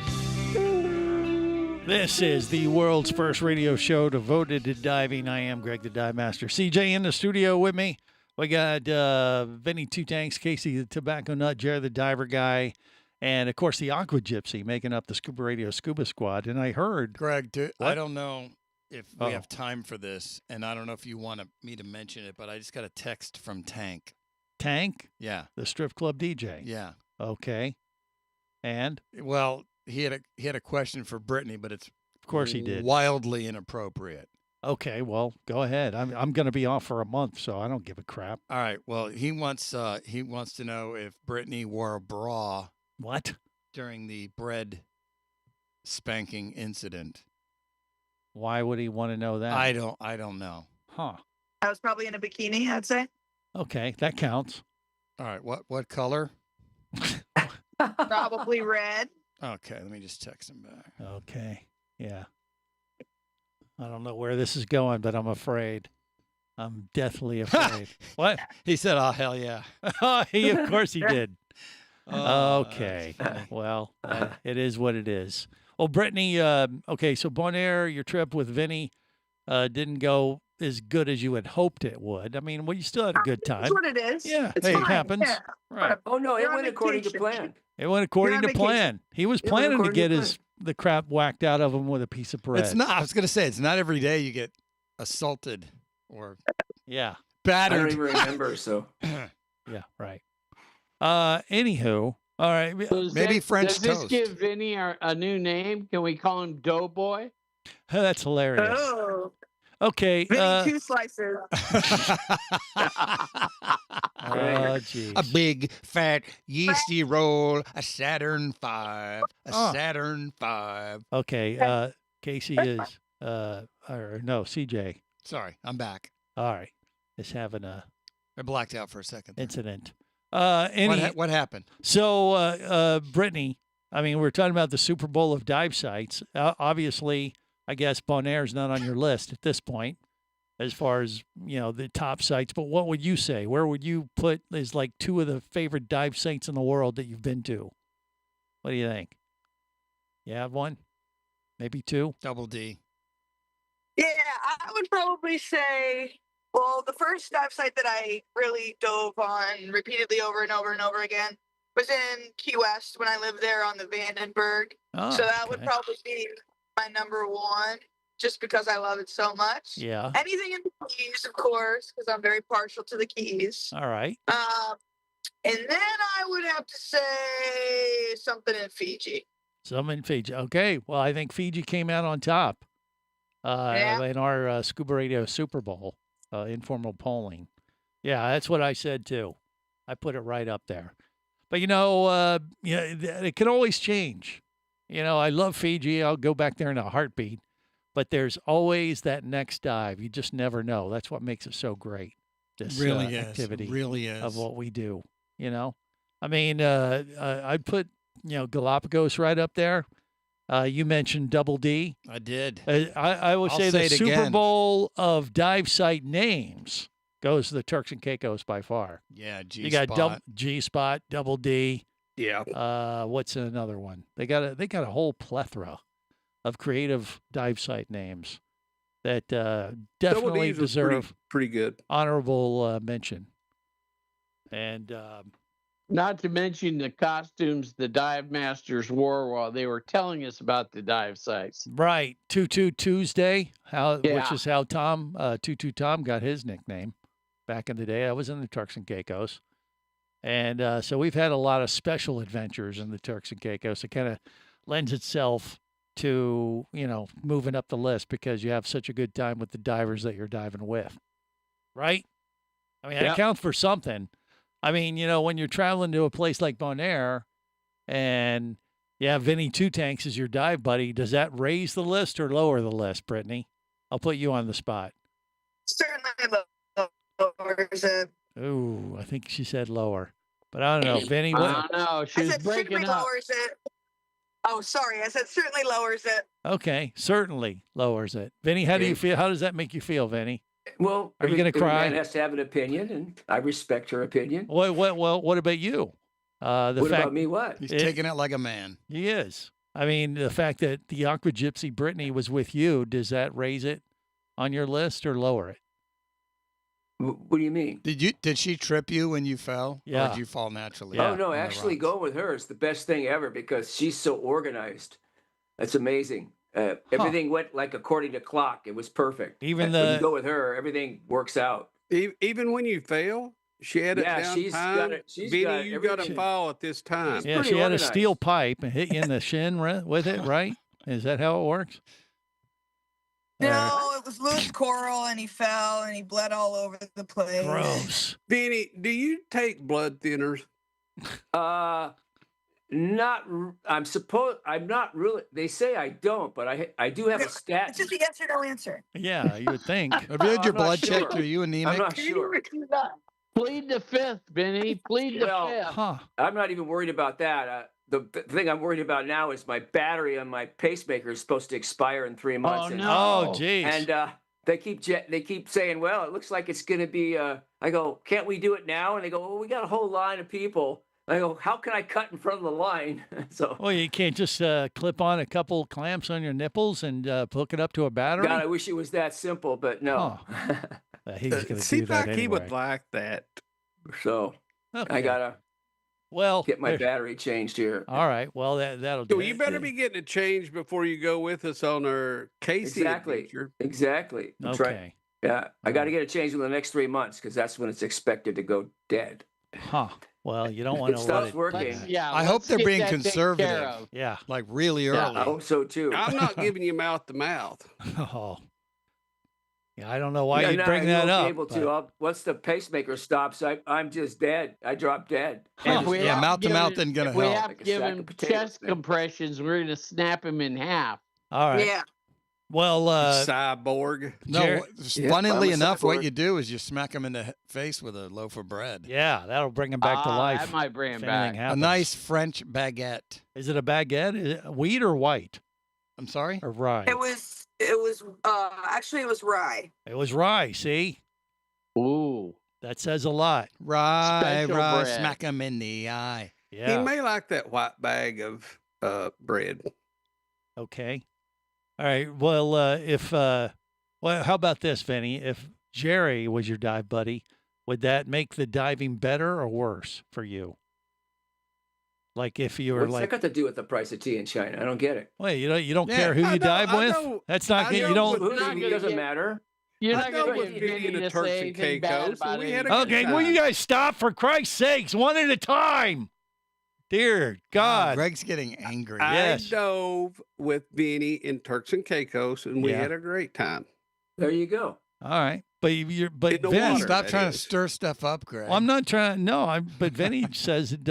This is the world's first radio show devoted to diving. I am Greg the Dive Master. CJ in the studio with me. We got Vinny Two Tanks, Casey the Tobacco Nut, Jerry the Diver Guy, and of course the Aqua Gypsy making up the Scuba Radio Scuba Squad. And I heard, Greg, I What? don't know if we have time for this, and I don't know if you want me to mention it, but I just got a text from Tank. Tank, Yeah, the strip club DJ. yeah. Okay. And Well, he had a question for Brittany, but it's of course he did. wildly inappropriate. Okay, well, go ahead. I'm going to be off for a month, so I don't give a crap. All right. Well, he wants to know if Brittany wore a bra What? during the bread spanking incident. Why would he want to know that? I don't know. Huh. I was probably in a bikini, I'd say. Okay, that counts. All right. What color? Probably red. Okay. Let me just text him back. Okay. Yeah. I don't know where this is going, but I'm afraid. I'm deathly afraid. What? He said, "Oh hell yeah." Of course he did. Oh, Okay. that's funny. Well, it is what it is. Well, Brittany, okay, so Bonaire, your trip with Vinny didn't go as good as you had hoped it would. I mean, well, you still had a good time. That's what it is. Yeah, It's hey, it fine. happens. Yeah. Right. Oh no, it You're on went according to vacation. plan. It went according on to vacation. plan. He was It went planning to according to get the crap whacked out of him with a piece of bread. It's not. I was gonna say it's not every day you get assaulted or Yeah. I don't battered. even remember. So Yeah, right. Anywho, all right. Maybe French Does this toast. give Vinny a new name? Can we call him Doughboy? That's hilarious. Oh, Okay. Vinny two slices. Oh, geez. A big fat yeasty roll, a Saturn V, a Saturn V. Okay. Casey is, or no, CJ. Sorry, I'm back. All right. Is having a I blacked out for a second. there. incident. What happened? So, Brittany, I mean, we're talking about the Super Bowl of dive sites. Obviously, I guess Bonaire's not on your list at this point, as far as the top sites. But what would you say? Where would you put is like two of the favorite dive sites in the world that you've been to? What do you think? You have one? Maybe two? Double D. Yeah, I would probably say, well, the first dive site that I really dove on repeatedly over and over and over again was in Key West when I lived there on the Vandenberg. Oh, So that would okay. probably be my number one. just because I love it so much. Yeah. Anything in the Keys, of course, because I'm very partial to the Keys. All right. And then I would have to say something in Fiji. Some in Fiji. Okay. Well, I think Fiji came out on top in our Scuba Radio Super Bowl informal polling. Yeah, that's what I said too. I put it right up there. But it can always change. I love Fiji. I'll go back there in a heartbeat. But there's always that next dive. You just never know. That's what makes it so great. This Really is. activity Really is. of what we do. I mean, I'd put Galapagos right up there. You mentioned Double D. I did. I would say the Super Bowl of dive site names goes to the Turks and Caicos by far. Yeah, G. You got G-Spot, Double D. Yeah. What's another one? They got a whole plethora of creative dive site names that definitely deserve pretty good honorable mention. And not to mention the costumes the dive masters wore while they were telling us about the dive sites. Right, Tutu Tuesday, which is how Tutu Tom got his nickname back in the day. I was in the Turks and Caicos. And so we've had a lot of special adventures in the Turks and Caicos. It kind of lends itself to, moving up the list because you have such a good time with the divers that you're diving with. Right? I mean, that counts for something. I mean, when you're traveling to a place like Bonaire and you have Vinny Two Tanks as your dive buddy, does that raise the list or lower the list, Brittany? I'll put you on the spot. Certainly lowers it. Ooh, I think she said lower. But I don't know. Vinny, what? I don't know. She was breaking up. Lowers it. Oh, sorry. I said certainly lowers it. Okay. Certainly lowers it. Vinny, how do you feel? How does that make you feel, Vinny? Well, are you going to cry? Man has to have an opinion, and I respect her opinion. What about you? About me? What? He's taking it like a man. He is. I mean, the fact that the Aqua Gypsy Brittany was with you, does that raise it on your list or lower it? What do you mean? Did she trip you when you fell? Yeah. Or did you fall naturally? Oh, no, actually going with her is the best thing ever because she's so organized. That's amazing. Everything went like according to clock. It was perfect. When you go with her, everything works out. Even when you fail, she had it down time. Vinny, you got to fall at this time. Yeah, she had a steel pipe and hit you in the shin with it, right? Is that how it works? No, it was loose coral, and he fell, and he bled all over the place. Gross. Vinny, do you take blood thinners? I'm not really. They say I don't, but I do have a stat. It's just a yes or no answer. Yeah, you would think. Have you had your blood checked? Are you anemic? I'm not sure. Plead the fifth, Vinny. Plead the fifth. I'm not even worried about that. The thing I'm worried about now is my battery on my pacemaker is supposed to expire in 3 months. Oh, no. Oh, geez. And they keep saying, well, it looks like it's going to be. I go, can't we do it now? And they go, well, we got a whole line of people. I go, how can I cut in front of the line? Well, you can't just clip on a couple clamps on your nipples and hook it up to a battery? God, I wish it was that simple, but no. He's going to do Seems that like anyway. he would like that. So I got to get my battery changed here. All right. Well, that'll do So it. you better be getting it changed before you go with us on our Casey adventure. Exactly. That's right. Yeah, I got to get it changed in the next 3 months because that's when it's expected to go dead. Huh. Well, you don't want to let it. Working. I hope they're being conservative. Yeah. Like really early. I hope so too. I'm not giving you mouth to mouth. Oh. Yeah, I don't know why you'd bring that up. Able to. Once the pacemaker stops, I'm just dead. I drop dead. Huh. Yeah, mouth to mouth isn't going to help. We have to give him chest compressions. We're going to snap him in half. All right. Yeah. Well, cyborg. No, funnily enough, what you do is you smack him in the face with a loaf of bread. Yeah, that'll bring him back to life. That might bring him if back. anything happens. A nice French baguette. Is it a baguette? Is it wheat or white? I'm sorry? Or rye? It was actually it was rye. It was rye, see? Ooh. That says a lot. Rye, Special bread. smack him in the eye. Yeah. He may like that white bag of bread. Okay. All right. Well, how about this, Vinny? If Jerry was your dive buddy, would that make the diving better or worse for you? Like if you were What's like, that got to do with the price of tea in China? I don't get it. wait, you don't Yeah, care who I you know- dive I with? know- That's not I good. You know don't. It doesn't matter. You're I not know going to with get Vinny Vinny and the to Turks say and anything bad Caicos, about we it. had a good Okay, will you time. guys stop for Christ's sakes, one at a time? Dear God. Greg's getting angry. Yes. I dove with Vinny in Turks and Caicos, and we Yeah. had a great time. There you go. All right, but but In the Vinny, water. Stop that trying to is. stir stuff up, Greg. I'm not trying. No, but Vinny says it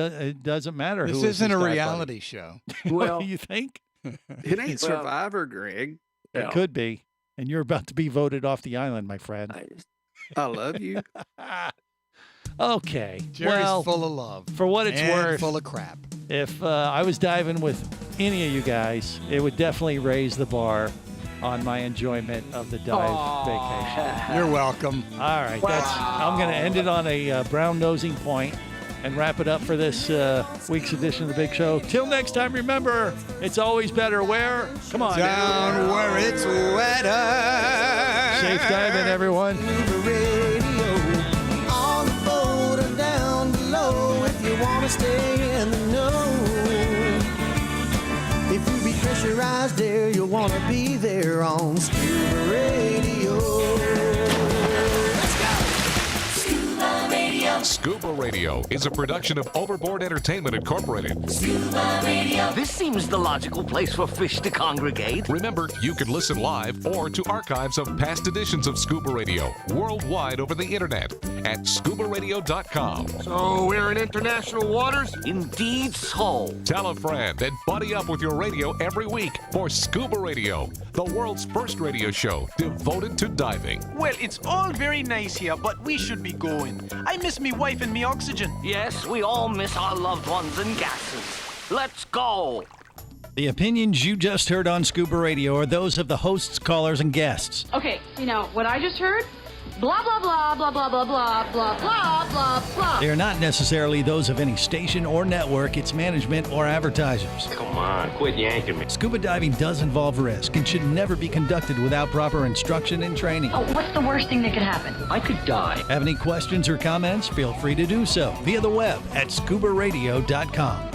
doesn't matter. This who is isn't his a dive buddy. reality show. Well, You think It ain't Survivor, Greg. it could be? And you're about to be voted off the island, my friend. I love you. Okay. Jerry's well, full of love. for what it's and worth, full of crap. if I was diving with any of you guys, it would definitely raise the bar on my enjoyment of the dive vacation. You're welcome. All right, I'm going to end it on a brown nosing point and wrap it up for this week's edition of the Big Show. Till next time, remember, it's always better where? Come on. Down where it's wetter. Safe diving, everyone. On the boat or down below if you want to stay in the know. If you be pressurized there, you'll want to be there on Scuba Radio. Let's go! Scuba Radio. Scuba Radio is a production of Overboard Entertainment Incorporated. Scuba Radio. This seems the logical place for fish to congregate. Remember, you can listen live or to archives of past editions of Scuba Radio worldwide over the internet at ScubaRadio.com. So we're in international waters? Indeed so. Tell a friend and buddy up with your radio every week for Scuba Radio, the world's first radio show devoted to diving. Well, it's all very nice here, but we should be going. I miss me wife and me oxygen. Yes, we all miss our loved ones and gases. Let's go. The opinions you just heard on Scuba Radio are those of the hosts, callers, and guests. Okay, what I just heard? Blah, blah, blah, blah, blah, blah, blah, blah, blah, blah, blah. They are not necessarily those of any station or network, its management, or advertisers. Come on, quit yanking me. Scuba diving does involve risk and should never be conducted without proper instruction and training. Oh, what's the worst thing that could happen? I could die. Have any questions or comments? Feel free to do so via the web at ScubaRadio.com.